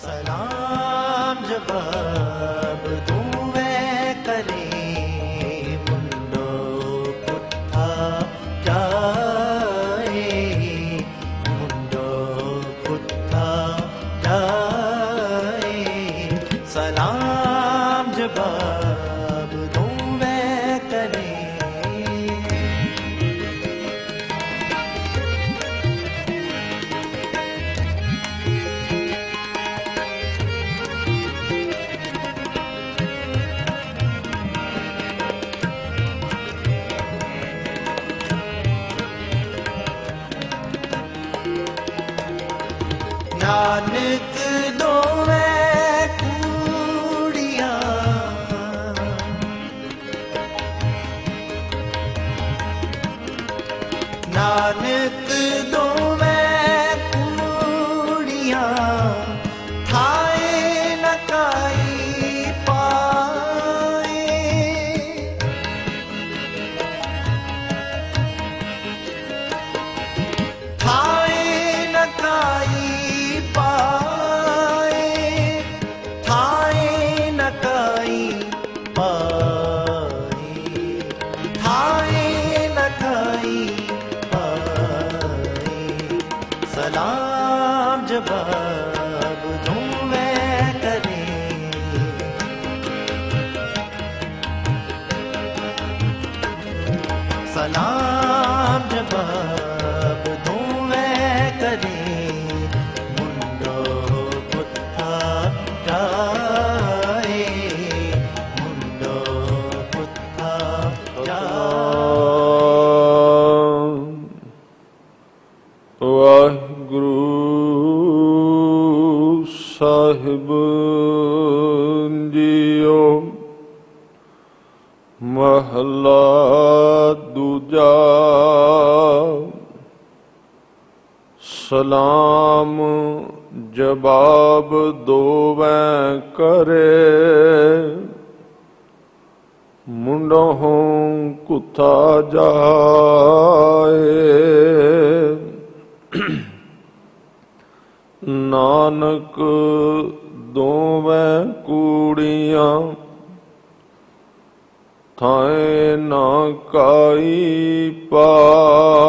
सलाम जवाब दूं मैं करे मुंडो पुट्ठा जाए मुंडो पुट्ठा जाए सलाम जवाब दूं मैं करे नानक दोवें कूड़ियां नानक दोवें कूड़ियां थाए न काई पाए थाए न काई पाए थाए न काई पाए थाए न काई पाए सलाम जवाब दूं मैं करे सलाम जवाब दूं मैं करे मुंडो पुट्ठा जाए मुंडो पुट्ठा जाए वाहिगुरु साहिब जीओ महला दूजा सलाम जवाब दोवें करे मुंडों कुथा जाए नानक दोवें कूड़ियां थाए ना काई पाए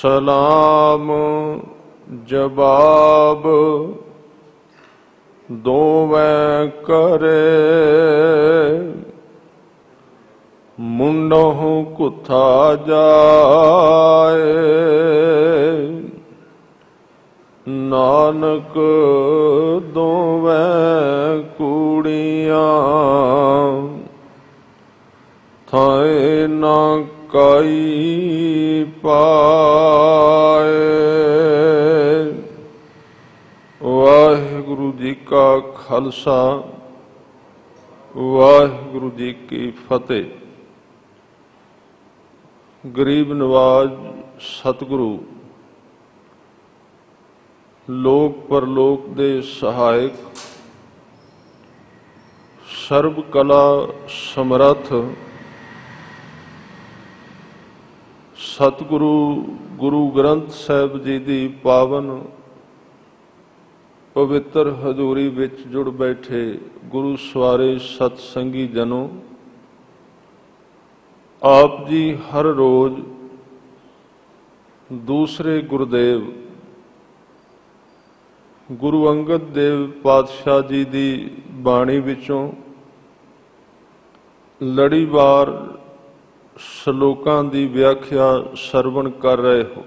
सलाम जवाब दोवें करे मुंडों कुथा जाए नानक दोवें कूड़ियां थाए ना काई पाए। वाहिगुरु जी का खालसा वाहिगुरु जी की फतेह। गरीब नवाज सतगुरु लोक परलोक दे सहायक सर्व कला समर्थ सतगुरु गुरु ग्रंथ साहिब जी दी पावन पवित्र हजूरी विच जुड़ बैठे गुरु सवारे सतसंगी जनों, आप जी हर रोज दूसरे गुरुदेव गुरु अंगद देव पातशाह जी दी बाणी विचों लड़ीवार श्लोकां दी व्याख्या सरवण कर रहे हो।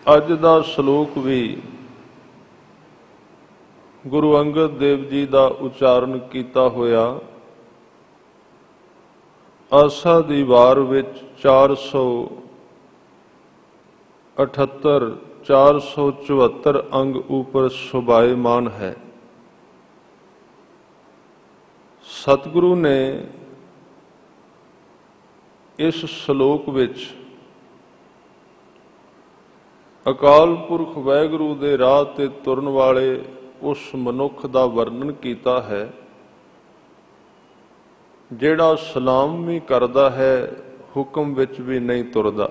अज दा श्लोक भी गुरु अंगद देव जी दा उच्चारण कीता होया आसा दी वार विच 478 474 अंग ऊपर शोभायमान है। सतगुरु ने इस श्लोक विच अकाल पुरख वाहिगुरु दे राह ते तुरन वाले उस मनुख दा वर्णन कीता है जिहड़ा सलाम भी करदा है हुक्म विच भी नहीं तुरदा।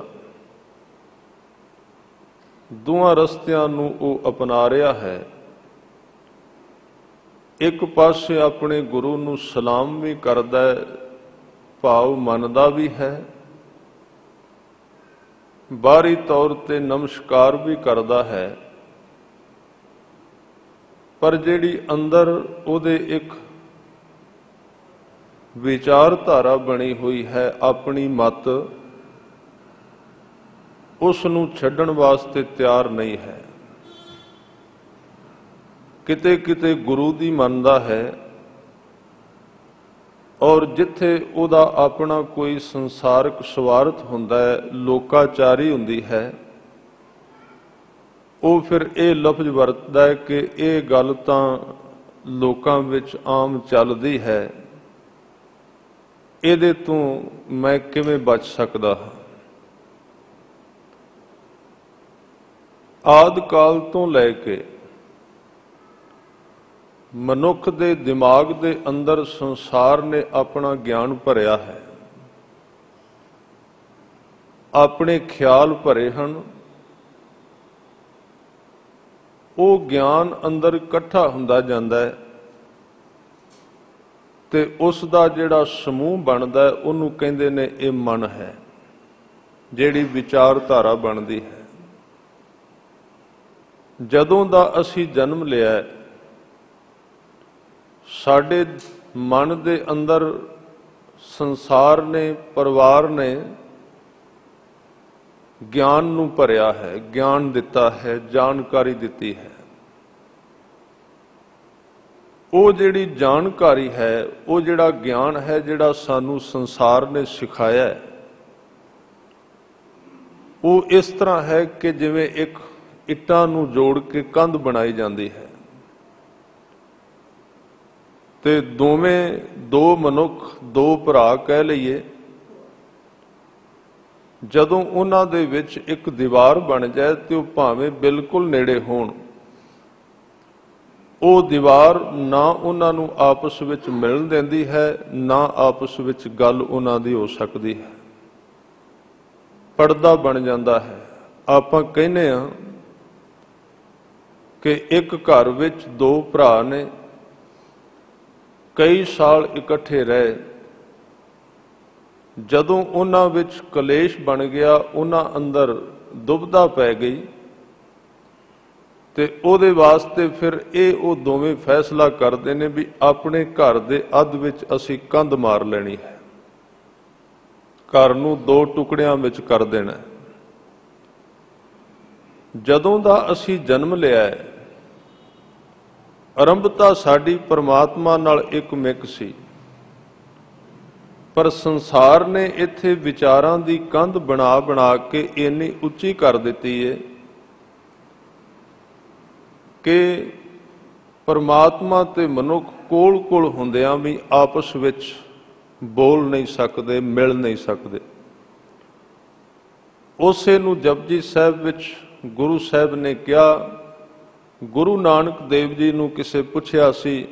ਦੋਹਾਂ ਰਸਤਿਆਂ ਨੂੰ ਉਹ ਅਪਣਾ ਰਿਹਾ ਹੈ। ਇੱਕ ਪਾਸੇ ਆਪਣੇ ਗੁਰੂ ਨੂੰ ਸਲਾਮ ਵੀ ਕਰਦਾ ਹੈ, ਭਾਵ ਮੰਨਦਾ ਵੀ ਹੈ, ਬਾਹਰੀ ਤੌਰ ਤੇ ਨਮਸਕਾਰ ਵੀ ਕਰਦਾ ਹੈ, ਪਰ ਜਿਹੜੀ ਅੰਦਰ ਉਹਦੇ ਇੱਕ ਵਿਚਾਰਧਾਰਾ ਬਣੀ ਹੋਈ ਹੈ, ਆਪਣੀ ਮਤ, ਉਸ ਨੂੰ ਛੱਡਣ ਵਾਸਤੇ ਤਿਆਰ ਨਹੀਂ ਹੈ। ਕਿਤੇ ਕਿਤੇ ਗੁਰੂ ਦੀ ਮੰਨਦਾ ਹੈ, ਔਰ ਜਿੱਥੇ ਉਹਦਾ ਆਪਣਾ ਕੋਈ ਸੰਸਾਰਕ ਸਵਾਰਥ ਹੁੰਦਾ ਹੈ, ਲੋਕਾਚਾਰੀ ਹੁੰਦੀ ਹੈ, ਉਹ ਫਿਰ ਇਹ ਲਫ਼ਜ਼ ਵਰਤਦਾ ਹੈ ਕਿ ਇਹ ਗੱਲ ਤਾਂ ਲੋਕਾਂ ਵਿੱਚ ਆਮ ਚੱਲਦੀ ਹੈ, ਇਹਦੇ ਤੋਂ ਮੈਂ ਕਿਵੇਂ ਬਚ ਸਕਦਾ ਹਾਂ। ਆਦਿ ਕਾਲ ਤੋਂ ਲੈ ਕੇ ਮਨੁੱਖ ਦੇ ਦਿਮਾਗ ਦੇ ਅੰਦਰ ਸੰਸਾਰ ਨੇ ਆਪਣਾ ਗਿਆਨ ਭਰਿਆ ਹੈ, ਆਪਣੇ ਖਿਆਲ ਭਰੇ ਹਨ। ਉਹ ਗਿਆਨ ਅੰਦਰ ਇਕੱਠਾ ਹੁੰਦਾ ਜਾਂਦਾ ਹੈ ਤੇ ਉਸ ਦਾ ਜਿਹੜਾ ਸਮੂਹ ਬਣਦਾ ਹੈ, ਉਹਨੂੰ ਕਹਿੰਦੇ ਨੇ ਇਹ ਮਨ ਹੈ, ਜਿਹੜੀ ਵਿਚਾਰਧਾਰਾ ਬਣਦੀ ਹੈ। ਜਦੋਂ ਦਾ ਅਸੀਂ ਜਨਮ ਲਿਆ, ਸਾਡੇ ਮਨ ਦੇ ਅੰਦਰ ਸੰਸਾਰ ਨੇ, ਪਰਿਵਾਰ ਨੇ ਗਿਆਨ ਨੂੰ ਭਰਿਆ ਹੈ, ਗਿਆਨ ਦਿੱਤਾ ਹੈ, ਜਾਣਕਾਰੀ ਦਿੱਤੀ ਹੈ। ਉਹ ਜਿਹੜੀ ਜਾਣਕਾਰੀ ਹੈ, ਉਹ ਜਿਹੜਾ ਗਿਆਨ ਹੈ, ਜਿਹੜਾ ਸਾਨੂੰ ਸੰਸਾਰ ਨੇ ਸਿਖਾਇਆ ਹੈ, ਉਹ ਇਸ ਤਰ੍ਹਾਂ ਹੈ ਕਿ ਜਿਵੇਂ ਇੱਕ ਇੱਟਾਂ ਨੂੰ ਜੋੜ ਕੇ ਕੰਧ ਬਣਾਈ ਜਾਂਦੀ ਹੈ ਤੇ ਦੋਵੇਂ, ਦੋ ਮਨੁੱਖ, ਦੋ ਭਰਾ ਕਹਿ ਲਈਏ, ਜਦੋਂ ਉਹਨਾਂ ਦੇ ਵਿੱਚ ਇੱਕ ਦੀਵਾਰ ਬਣ ਜਾਏ ਤੇ ਉਹ ਭਾਵੇਂ ਬਿਲਕੁਲ ਨੇੜੇ ਹੋਣ, ਉਹ ਦੀਵਾਰ ਨਾ ਉਹਨਾਂ ਨੂੰ ਆਪਸ ਵਿੱਚ ਮਿਲਣ ਦਿੰਦੀ ਹੈ, ਨਾ ਆਪਸ ਵਿੱਚ ਗੱਲ ਉਹਨਾਂ ਦੀ ਹੋ ਸਕਦੀ ਹੈ। ਪਰਦਾ ਬਣ ਜਾਂਦਾ ਹੈ। ਆਪਾਂ ਕਹਿੰਦੇ ਹਾਂ ਕਿ ਇੱਕ ਘਰ ਵਿੱਚ ਦੋ ਭਰਾ ਨੇ, ਕਈ ਸਾਲ ਇਕੱਠੇ ਰਹੇ, ਜਦੋਂ ਉਹਨਾਂ ਵਿੱਚ ਕਲੇਸ਼ ਬਣ ਗਿਆ, ਉਹਨਾਂ ਅੰਦਰ ਦੁਬਿਧਾ ਪੈ ਗਈ ਤੇ ਉਹਦੇ ਵਾਸਤੇ ਫਿਰ ਉਹ ਦੋਵੇਂ ਫੈਸਲਾ ਕਰਦੇ ਨੇ ਵੀ ਆਪਣੇ ਘਰ ਦੇ ਅੱਧ ਵਿੱਚ ਅਸੀਂ ਕੰਧ ਮਾਰ ਲੈਣੀ ਹੈ, ਘਰ ਨੂੰ ਦੋ ਟੁਕੜਿਆਂ ਵਿੱਚ ਕਰ ਦੇਣਾ। ਜਦੋਂ ਦਾ ਅਸੀਂ ਜਨਮ ਲਿਆ ਹੈ, ਆਰੰਭਤਾ ਸਾਡੀ ਪਰਮਾਤਮਾ ਨਾਲ ਇੱਕ ਮਿਕ ਸੀ, ਪਰ ਸੰਸਾਰ ਨੇ ਇੱਥੇ ਵਿਚਾਰਾਂ ਦੀ ਕੰਧ ਬਣਾ ਬਣਾ ਕੇ ਇੰਨੀ ਉੱਚੀ ਕਰ ਦਿੱਤੀ ਹੈ ਕਿ ਪਰਮਾਤਮਾ ਤੇ ਮਨੁੱਖ ਕੋਲ ਕੋਲ ਹੁੰਦਿਆਂ ਵੀ ਆਪਸ ਵਿੱਚ ਬੋਲ ਨਹੀਂ ਸਕਦੇ, ਮਿਲ ਨਹੀਂ ਸਕਦੇ। ਉਸੇ ਨੂੰ ਜਪਜੀ ਸਾਹਿਬ ਵਿੱਚ ਗੁਰੂ ਸਾਹਿਬ ਨੇ ਕਿਹਾ, ਗੁਰੂ ਨਾਨਕ ਦੇਵ ਜੀ ਨੂੰ ਕਿਸੇ ਪੁੱਛਿਆ ਸੀ,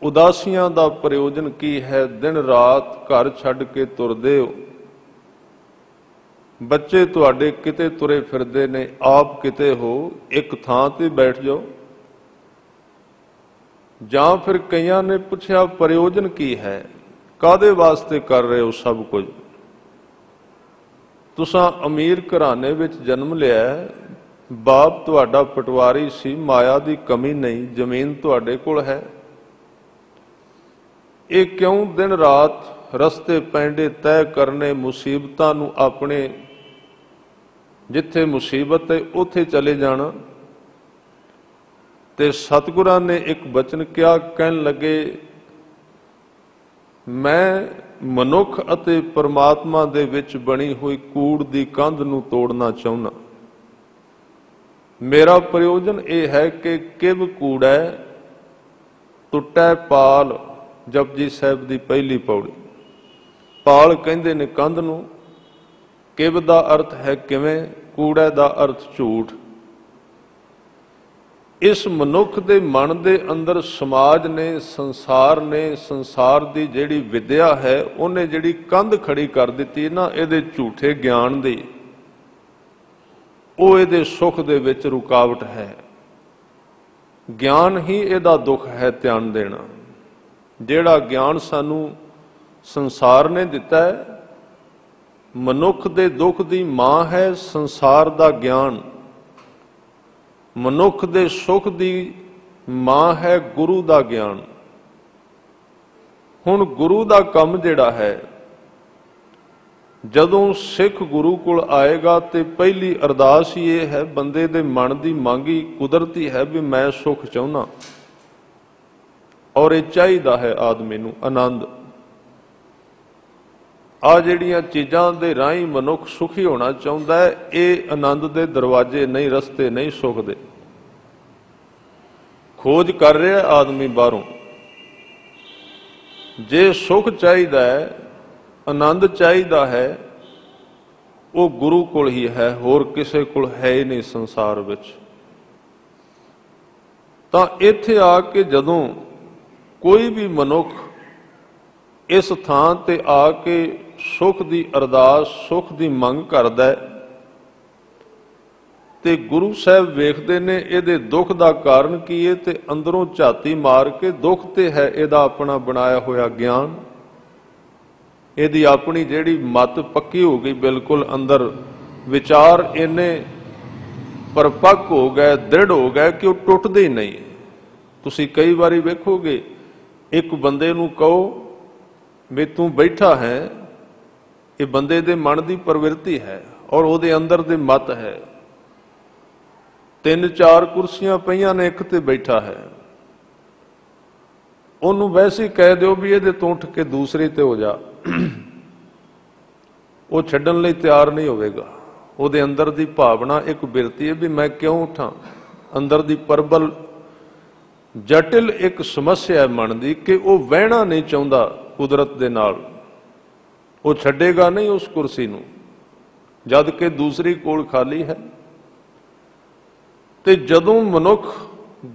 ਉਦਾਸੀਆਂ ਦਾ ਪ੍ਰਯੋਜਨ ਕੀ ਹੈ? ਦਿਨ ਰਾਤ ਘਰ ਛੱਡ ਕੇ ਤੁਰਦੇ ਹੋ, ਬੱਚੇ ਤੁਹਾਡੇ ਕਿਤੇ ਤੁਰੇ ਫਿਰਦੇ ਨੇ, ਆਪ ਕਿਤੇ ਹੋ, ਇੱਕ ਥਾਂ ਤੇ ਬੈਠ ਜਾਓ। ਜਾਂ ਫਿਰ ਕਈਆਂ ਨੇ ਪੁੱਛਿਆ, ਪ੍ਰਯੋਜਨ ਕੀ ਹੈ? ਕਾਹਦੇ ਵਾਸਤੇ ਕਰ ਰਹੇ ਹੋ ਸਭ ਕੁਝ? ਤੁਸਾਂ ਅਮੀਰ ਘਰਾਣੇ ਵਿੱਚ ਜਨਮ ਲਿਆ, ਬਾਪ ਤੁਹਾਡਾ ਪਟਵਾਰੀ ਸੀ, ਮਾਇਆ ਦੀ ਕਮੀ ਨਹੀਂ, ਜ਼ਮੀਨ ਤੁਹਾਡੇ ਕੋਲ ਹੈ, ਇਹ ਕਿਉਂ ਦਿਨ ਰਾਤ ਰਸਤੇ ਪੈਂਡੇ ਤੈਅ ਕਰਨੇ, ਮੁਸੀਬਤਾਂ ਨੂੰ ਆਪਣੇ ਜਿੱਥੇ ਮੁਸੀਬਤ ਹੈ ਉੱਥੇ ਚਲੇ ਜਾਣਾ। ਤੇ ਸਤਿਗੁਰਾਂ ਨੇ ਇੱਕ ਬਚਨ ਕਿਹਾ, ਕਹਿਣ ਲੱਗੇ, ਮੈਂ ਮਨੁੱਖ ਅਤੇ ਪਰਮਾਤਮਾ ਦੇ ਵਿੱਚ ਬਣੀ ਹੋਈ ਕੂੜ ਦੀ ਕੰਧ ਨੂੰ ਤੋੜਨਾ ਚਾਹੁੰਦਾ। ਮੇਰਾ ਪ੍ਰਯੋਜਨ ਇਹ ਹੈ ਕਿ ਕਿਵ ਕੂੜੈ ਟੁੱਟੈ ਪਾਲ, ਜਪਜੀ ਸਾਹਿਬ ਦੀ ਪਹਿਲੀ ਪੌੜੀ। ਪਾਲ ਕਹਿੰਦੇ ਨੇ ਕੰਧ ਨੂੰ, ਕਿਵ ਦਾ ਅਰਥ ਹੈ ਕਿਵੇਂ, ਕੂੜੈ ਦਾ ਅਰਥ ਝੂਠ। ਇਸ ਮਨੁੱਖ ਦੇ ਮਨ ਦੇ ਅੰਦਰ ਸਮਾਜ ਨੇ, ਸੰਸਾਰ ਨੇ, ਸੰਸਾਰ ਦੀ ਜਿਹੜੀ ਵਿਦਿਆ ਹੈ, ਉਹਨੇ ਜਿਹੜੀ ਕੰਧ ਖੜੀ ਕਰ ਦਿੱਤੀ ਨਾ, ਇਹਦੇ ਝੂਠੇ ਗਿਆਨ ਦੀ, ਉਹ ਇਹਦੇ ਸੁੱਖ ਦੇ ਵਿੱਚ ਰੁਕਾਵਟ ਹੈ। ਗਿਆਨ ਹੀ ਇਹਦਾ ਦੁੱਖ ਹੈ ਧਿਆਨ ਦੇਣਾ। ਜਿਹੜਾ ਗਿਆਨ ਸਾਨੂੰ ਸੰਸਾਰ ਨੇ ਦਿੱਤਾ ਹੈ, ਮਨੁੱਖ ਦੇ ਦੁੱਖ ਦੀ ਮਾਂ ਹੈ ਸੰਸਾਰ ਦਾ ਗਿਆਨ। ਮਨੁੱਖ ਦੇ ਸੁੱਖ ਦੀ ਮਾਂ ਹੈ ਗੁਰੂ ਦਾ ਗਿਆਨ। ਹੁਣ ਗੁਰੂ ਦਾ ਕੰਮ ਜਿਹੜਾ ਹੈ, ਜਦੋਂ ਸਿੱਖ ਗੁਰੂ ਕੋਲ ਆਏਗਾ ਤੇ ਪਹਿਲੀ ਅਰਦਾਸ ਹੀ ਇਹ ਹੈ, ਬੰਦੇ ਦੇ ਮਨ ਦੀ ਮੰਗ ਹੀ ਕੁਦਰਤੀ ਹੈ ਵੀ ਮੈਂ ਸੁੱਖ ਚਾਹੁੰਦਾ, ਔਰ ਇਹ ਚਾਹੀਦਾ ਹੈ ਆਦਮੀ ਨੂੰ ਆਨੰਦ। ਆ ਜਿਹੜੀਆਂ ਚੀਜ਼ਾਂ ਦੇ ਰਾਹੀਂ ਮਨੁੱਖ ਸੁਖੀ ਹੋਣਾ ਚਾਹੁੰਦਾ ਹੈ, ਇਹ ਆਨੰਦ ਦੇ ਦਰਵਾਜ਼ੇ ਨਹੀਂ, ਰਸਤੇ ਨਹੀਂ ਸੁੱਖ ਦੇ। ਖੋਜ ਕਰ ਰਿਹਾ ਆਦਮੀ ਬਾਹਰੋਂ। ਜੇ ਸੁੱਖ ਚਾਹੀਦਾ ਹੈ, ਆਨੰਦ ਚਾਹੀਦਾ ਹੈ, ਉਹ ਗੁਰੂ ਕੋਲ ਹੀ ਹੈ, ਹੋਰ ਕਿਸੇ ਕੋਲ ਹੈ ਹੀ ਨਹੀਂ ਸੰਸਾਰ ਵਿੱਚ। ਤਾਂ ਇੱਥੇ ਆ ਕੇ ਜਦੋਂ ਕੋਈ ਵੀ ਮਨੁੱਖ ਇਸ ਥਾਂ ਤੇ ਆ ਕੇ ਸੁੱਖ ਦੀ ਅਰਦਾਸ, ਸੁੱਖ ਦੀ ਮੰਗ ਕਰਦਾ ਹੈ, ਤੇ ਗੁਰੂ ਸਾਹਿਬ ਵੇਖਦੇ ਨੇ ਇਹਦੇ ਦੁੱਖ ਦਾ ਕਾਰਨ ਕੀ ਹੈ, ਤੇ ਅੰਦਰੋਂ ਝਾਤੀ ਮਾਰ ਕੇ ਦੁੱਖ ਤੇ ਹੈ ਇਹਦਾ ਆਪਣਾ ਬਣਾਇਆ ਹੋਇਆ ਗਿਆਨ, ਇਹਦੀ ਆਪਣੀ ਜਿਹੜੀ ਮੱਤ ਪੱਕੀ ਹੋ ਗਈ, ਬਿਲਕੁਲ ਅੰਦਰ ਵਿਚਾਰ ਇੰਨੇ ਪਰਪੱਕ ਹੋ ਗਏ, ਦ੍ਰਿੜ ਹੋ ਗਏ ਕਿ ਉਹ ਟੁੱਟਦੇ ਹੀ ਨਹੀਂ। ਤੁਸੀਂ ਕਈ ਵਾਰੀ ਵੇਖੋਗੇ, ਇੱਕ ਬੰਦੇ ਨੂੰ ਕਹੋ ਵੀ ਤੂੰ ਬੈਠਾ ਹੈ, ਇਹ ਬੰਦੇ ਦੇ ਮਨ ਦੀ ਪ੍ਰਵਿਰਤੀ ਹੈ ਔਰ ਉਹਦੇ ਅੰਦਰ ਦੇ ਮਤ ਹੈ। 3-4 ਕੁਰਸੀਆਂ ਪਈਆਂ ਨੇ, ਇੱਕ ਤੇ ਬੈਠਾ ਹੈ, ਉਹਨੂੰ ਵੈਸੇ ਹੀ ਕਹਿ ਦਿਓ ਵੀ ਇਹਦੇ ਤੋਂ ਉੱਠ ਕੇ ਦੂਸਰੀ ਤੇ ਹੋ ਜਾ, ਉਹ ਛੱਡਣ ਲਈ ਤਿਆਰ ਨਹੀਂ ਹੋਵੇਗਾ। ਉਹਦੇ ਅੰਦਰ ਦੀ ਭਾਵਨਾ ਇੱਕ ਬਿਰਤੀ ਹੈ ਵੀ ਮੈਂ ਕਿਉਂ ਉੱਠਾਂ। ਅੰਦਰ ਦੀ ਪ੍ਰਬਲ ਜਟਿਲ ਇੱਕ ਸਮੱਸਿਆ ਹੈ ਮਨ ਦੀ ਕਿ ਉਹ ਵਹਿਣਾ ਨਹੀਂ ਚਾਹੁੰਦਾ ਕੁਦਰਤ ਦੇ ਨਾਲ। ਉਹ ਛੱਡੇਗਾ ਨਹੀਂ ਉਸ ਕੁਰਸੀ ਨੂੰ, ਜਦ ਕਿ ਦੂਸਰੀ ਕੋਲ ਖਾਲੀ ਹੈ। ਤੇ ਜਦੋਂ ਮਨੁੱਖ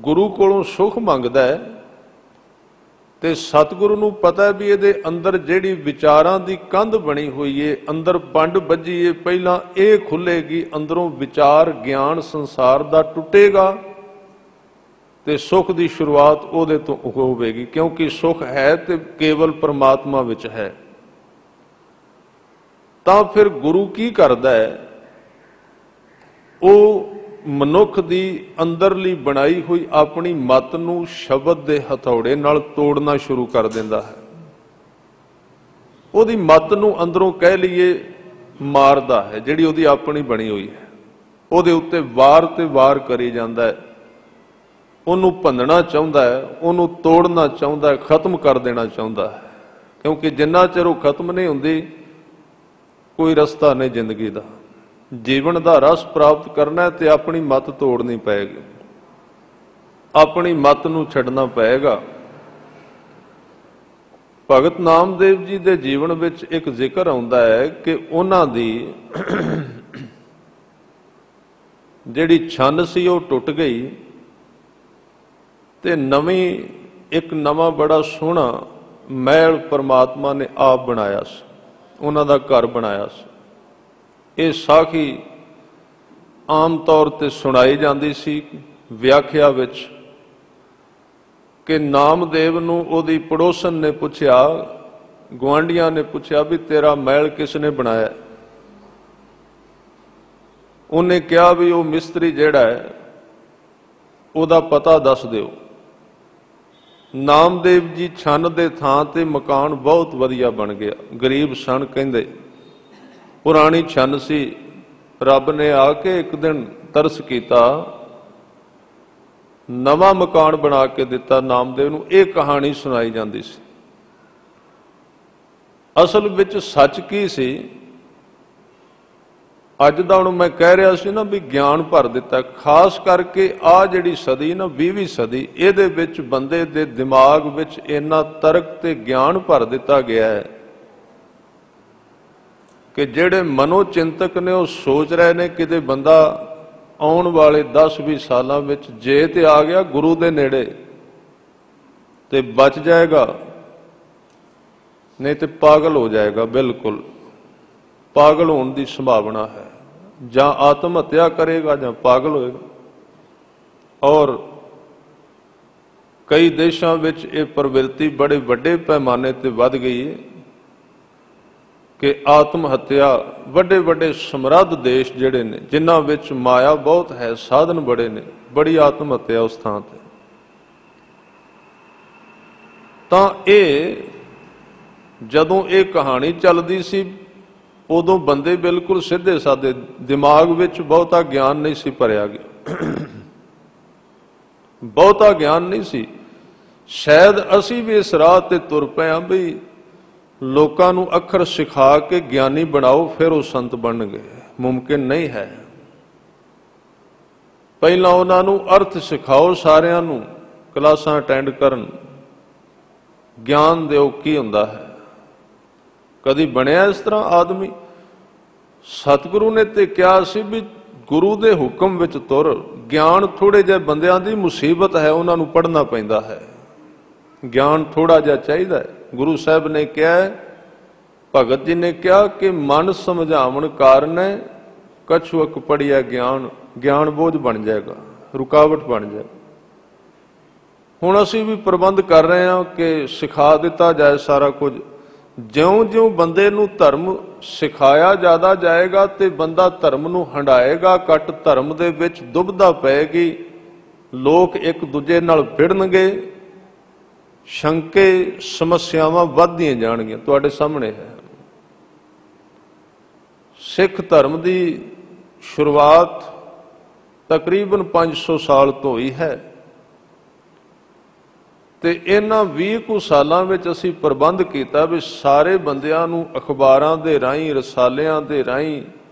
ਗੁਰੂ ਕੋਲੋਂ ਸੁੱਖ ਮੰਗਦਾ ਹੈ, ਤੇ ਸਤਿਗੁਰੂ ਨੂੰ ਪਤਾ ਹੈ ਵੀ ਇਹਦੇ ਅੰਦਰ ਜਿਹੜੀ ਵਿਚਾਰਾਂ ਦੀ ਕੰਧ ਬਣੀ ਹੋਈ ਏ, ਅੰਦਰ ਪੰਡ ਵੱਜੀ ਏ, ਪਹਿਲਾਂ ਇਹ ਖੁੱਲੇਗੀ, ਅੰਦਰੋਂ ਵਿਚਾਰ ਗਿਆਨ ਸੰਸਾਰ ਦਾ ਟੁੱਟੇਗਾ ਤੇ ਸੁੱਖ ਦੀ ਸ਼ੁਰੂਆਤ ਉਹਦੇ ਤੋਂ ਹੋਵੇਗੀ, ਕਿਉਂਕਿ ਸੁੱਖ ਹੈ ਤੇ ਕੇਵਲ ਪਰਮਾਤਮਾ ਵਿੱਚ ਹੈ। ਤਾਂ ਫਿਰ ਗੁਰੂ ਕੀ ਕਰਦਾ ਹੈ, ਉਹ ਮਨੁੱਖ ਦੀ ਅੰਦਰਲੀ ਬਣਾਈ ਹੋਈ ਆਪਣੀ ਮੱਤ ਨੂੰ ਸ਼ਬਦ ਦੇ ਹਥੌੜੇ ਨਾਲ ਤੋੜਨਾ ਸ਼ੁਰੂ ਕਰ ਦਿੰਦਾ ਹੈ। ਉਹਦੀ ਮੱਤ ਨੂੰ ਅੰਦਰੋਂ ਕਹਿ ਲਈਏ ਮਾਰਦਾ ਹੈ, ਜਿਹੜੀ ਉਹਦੀ ਆਪਣੀ ਬਣੀ ਹੋਈ ਹੈ, ਉਹਦੇ ਉੱਤੇ ਵਾਰ ਤੇ ਵਾਰ ਕਰੀ ਜਾਂਦਾ ਹੈ। ਉਹਨੂੰ ਭੰਨਣਾ ਚਾਹੁੰਦਾ ਹੈ, ਉਹਨੂੰ ਤੋੜਨਾ ਚਾਹੁੰਦਾ ਹੈ, ਖਤਮ ਕਰ ਦੇਣਾ ਚਾਹੁੰਦਾ ਹੈ, ਕਿਉਂਕਿ ਜਿੰਨਾ ਚਿਰ ਉਹ ਖਤਮ ਨਹੀਂ ਹੁੰਦੀ ਕੋਈ ਰਸਤਾ ਨਹੀਂ ਜ਼ਿੰਦਗੀ ਦਾ। ਜੀਵਨ ਦਾ ਰਸ ਪ੍ਰਾਪਤ ਕਰਨਾ ਤੇ ਆਪਣੀ ਮੱਤ ਤੋੜਨੀ ਪਏਗੀ, ਆਪਣੀ ਮੱਤ ਨੂੰ ਛੱਡਣਾ ਪਏਗਾ। ਭਗਤ ਨਾਮਦੇਵ ਜੀ ਦੇ ਜੀਵਨ ਵਿੱਚ ਇੱਕ ਜ਼ਿਕਰ ਆਉਂਦਾ ਹੈ ਕਿ ਉਹਨਾਂ ਦੀ ਜਿਹੜੀ ਛੰਨ ਸੀ ਉਹ ਟੁੱਟ ਗਈ ਤੇ ਇੱਕ ਨਵਾਂ ਬੜਾ ਸੋਹਣਾ ਮਹਿਲ ਪਰਮਾਤਮਾ ਨੇ ਆਪ ਬਣਾਇਆ ਸੀ, ਉਹਨਾਂ ਦਾ ਘਰ ਬਣਾਇਆ ਸੀ। ਇਹ ਸਾਖੀ ਆਮ ਤੌਰ ਤੇ ਸੁਣਾਈ ਜਾਂਦੀ ਸੀ ਵਿਆਖਿਆ ਵਿੱਚ ਕਿ ਨਾਮਦੇਵ ਨੂੰ ਉਹਦੀ ਪੜੋਸਨ ਨੇ ਪੁੱਛਿਆ, ਗੁਆਂਢੀਆਂ ਨੇ ਪੁੱਛਿਆ ਵੀ ਤੇਰਾ ਮਹਿਲ ਕਿਸ ਨੇ ਬਣਾਇਆ? ਉਹਨੇ ਕਿਹਾ ਵੀ ਉਹ ਮਿਸਤਰੀ ਜਿਹੜਾ ਹੈ ਉਹਦਾ ਪਤਾ ਦੱਸ ਦਿਓ। ਨਾਮਦੇਵ ਜੀ ਛੰਨ ਦੇ ਥਾਂ ਤੇ ਮਕਾਨ ਬਹੁਤ ਵਧੀਆ ਬਣ ਗਿਆ। ਗਰੀਬ ਸਨ ਕਹਿੰਦੇ, ਪੁਰਾਣੀ ਛੰਨ ਸੀ। ਰੱਬ ਨੇ ਆ ਕੇ ਇੱਕ ਦਿਨ ਤਰਸ ਕੀਤਾ, ਨਵਾਂ ਮਕਾਨ ਬਣਾ ਕੇ ਦਿੱਤਾ ਨਾਮਦੇਵ ਨੂੰ। ਇਹ ਕਹਾਣੀ ਸੁਣਾਈ ਜਾਂਦੀ ਸੀ। ਅਸਲ ਵਿੱਚ ਸੱਚ ਕੀ ਸੀ? ਅੱਜ ਦਾ ਹੁਣ ਮੈਂ ਕਹਿ ਰਿਹਾ ਸੀ ਨਾ ਵੀ ਗਿਆਨ ਭਰ ਦਿੱਤਾ। ਖਾਸ ਕਰਕੇ ਆ ਜਿਹੜੀ ਸਦੀ ਨਾ 20ਵੀਂ ਸਦੀ, ਇਹਦੇ ਵਿੱਚ ਬੰਦੇ ਦੇ ਦਿਮਾਗ ਵਿੱਚ ਇੰਨਾ ਤਰਕ ਤੇ ਗਿਆਨ ਭਰ ਦਿੱਤਾ ਗਿਆ ਹੈ ਕਿ ਜਿਹੜੇ ਮਨੋ ਚਿੰਤਕ ਨੇ ਉਹ ਸੋਚ ਰਹੇ ਨੇ ਕਿਤੇ ਬੰਦਾ ਆਉਣ ਵਾਲੇ 10-20 ਸਾਲਾਂ ਵਿੱਚ ਜੇ ਤੇ ਆ ਗਿਆ ਗੁਰੂ ਦੇ ਨੇੜੇ ਤੇ ਬਚ ਜਾਏਗਾ, ਨਹੀਂ ਤੇ ਪਾਗਲ ਹੋ ਜਾਏਗਾ। ਬਿਲਕੁਲ ਪਾਗਲ ਹੋਣ ਦੀ ਸੰਭਾਵਨਾ ਹੈ। ਜਾਂ ਆਤਮ ਹੱਤਿਆ ਕਰੇਗਾ ਜਾਂ ਪਾਗਲ ਹੋਏਗਾ। ਔਰ ਕਈ ਦੇਸ਼ਾਂ ਵਿੱਚ ਇਹ ਪ੍ਰਵਿਰਤੀ ਬੜੇ ਵੱਡੇ ਪੈਮਾਨੇ ਤੇ ਵੱਧ ਗਈ ਹੈ ਕਿ ਆਤਮ ਹੱਤਿਆ ਵੱਡੇ ਵੱਡੇ ਸਮਰੱਧ ਦੇਸ਼ ਜਿਹੜੇ ਨੇ, ਜਿਨ੍ਹਾਂ ਵਿੱਚ ਮਾਇਆ ਬਹੁਤ ਹੈ, ਸਾਧਨ ਬੜੇ ਨੇ, ਬੜੀ ਆਤਮ ਹੱਤਿਆ ਉਸ ਥਾਂ ਤੇ। ਤਾਂ ਇਹ ਜਦੋਂ ਇਹ ਕਹਾਣੀ ਚੱਲਦੀ ਸੀ ਉਦੋਂ ਬੰਦੇ ਬਿਲਕੁਲ ਸਿੱਧੇ ਸਾਦੇ, ਦਿਮਾਗ ਵਿੱਚ ਬਹੁਤਾ ਗਿਆਨ ਨਹੀਂ ਸੀ ਭਰਿਆ ਗਿਆ, ਬਹੁਤਾ ਗਿਆਨ ਨਹੀਂ ਸੀ। ਸ਼ਾਇਦ ਅਸੀਂ ਵੀ ਇਸ ਰਾਹ ਤੇ ਤੁਰ ਪਏ ਹਾਂ ਵੀ ਲੋਕਾਂ ਨੂੰ ਅੱਖਰ ਸਿਖਾ ਕੇ ਗਿਆਨੀ ਬਣਾਓ ਫਿਰ ਉਹ ਸੰਤ ਬਣਨਗੇ। ਮੁਮਕਿਨ ਨਹੀਂ ਹੈ। ਪਹਿਲਾਂ ਉਹਨਾਂ ਨੂੰ ਅਰਥ ਸਿਖਾਓ, ਸਾਰਿਆਂ ਨੂੰ ਕਲਾਸਾਂ ਅਟੈਂਡ ਕਰਨ, ਗਿਆਨ ਦਿਓ ਕੀ ਹੁੰਦਾ ਹੈ। ਕਦੀ ਬਣਿਆ ਇਸ ਤਰ੍ਹਾਂ ਆਦਮੀ? ਸਤਿਗੁਰੂ ਨੇ ਤੇ ਕਿਹਾ ਸੀ ਵੀ ਗੁਰੂ ਦੇ ਹੁਕਮ ਵਿੱਚ ਤੁਰ। ਗਿਆਨ ਥੋੜੇ ਜਿਹੇ ਬੰਦਿਆਂ ਦੀ ਮੁਸੀਬਤ ਹੈ, ਉਹਨਾਂ ਨੂੰ ਪੜ੍ਹਨਾ ਪੈਂਦਾ ਹੈ। ਗਿਆਨ ਥੋੜਾ ਜਿਹਾ ਚਾਹੀਦਾ ਹੈ। ਗੁਰੂ ਸਾਹਿਬ ਨੇ ਕਿਹਾ, ਭਗਤ ਜੀ ਨੇ ਕਿਹਾ ਕਿ ਮਨ ਸਮਝਾਵਣ ਕਾਰਨ ਕਛੁਅਕ ਪੜਿਆ ਗਿਆਨ, ਗਿਆਨ ਬੋਝ ਬਣ ਜਾਏਗਾ, ਰੁਕਾਵਟ ਬਣ ਜਾਏਗਾ। ਹੁਣ ਅਸੀਂ ਵੀ ਪ੍ਰਬੰਧ ਕਰ ਰਹੇ ਹਾਂ ਕਿ ਸਿਖਾ ਦਿੱਤਾ ਜਾਏ ਸਾਰਾ ਕੁਝ। ਜਿਉਂ-ਜਿਉਂ ਬੰਦੇ ਨੂੰ ਧਰਮ ਸਿਖਾਇਆ ਜ਼ਿਆਦਾ ਜਾਏਗਾ ਤੇ ਬੰਦਾ ਧਰਮ ਨੂੰ ਹੰਡਾਏਗਾ ਘੱਟ, ਧਰਮ ਦੇ ਵਿੱਚ ਦੁਬਿਧਾ ਪਏਗੀ, ਲੋਕ ਇੱਕ ਦੂਜੇ ਨਾਲ ਭਿੜਨਗੇ, ਸ਼ੰਕੇ ਸਮੱਸਿਆਵਾਂ ਵੱਧਦੀਆਂ ਜਾਣਗੀਆਂ। ਤੁਹਾਡੇ ਸਾਹਮਣੇ ਹੈ ਸਿੱਖ ਧਰਮ ਦੀ ਸ਼ੁਰੂਆਤ ਤਕਰੀਬਨ 500 ਸਾਲ ਤੋਂ ਹੋਈ ਹੈ ਤੇ ਇਹਨਾਂ 20 ਕੁ ਸਾਲਾਂ ਵਿੱਚ ਅਸੀਂ ਪ੍ਰਬੰਧ ਕੀਤਾ ਵੀ ਸਾਰੇ ਬੰਦਿਆਂ ਨੂੰ ਅਖਬਾਰਾਂ ਦੇ ਰਾਹੀਂ, ਰਸਾਲਿਆਂ ਦੇ ਰਾਹੀਂ,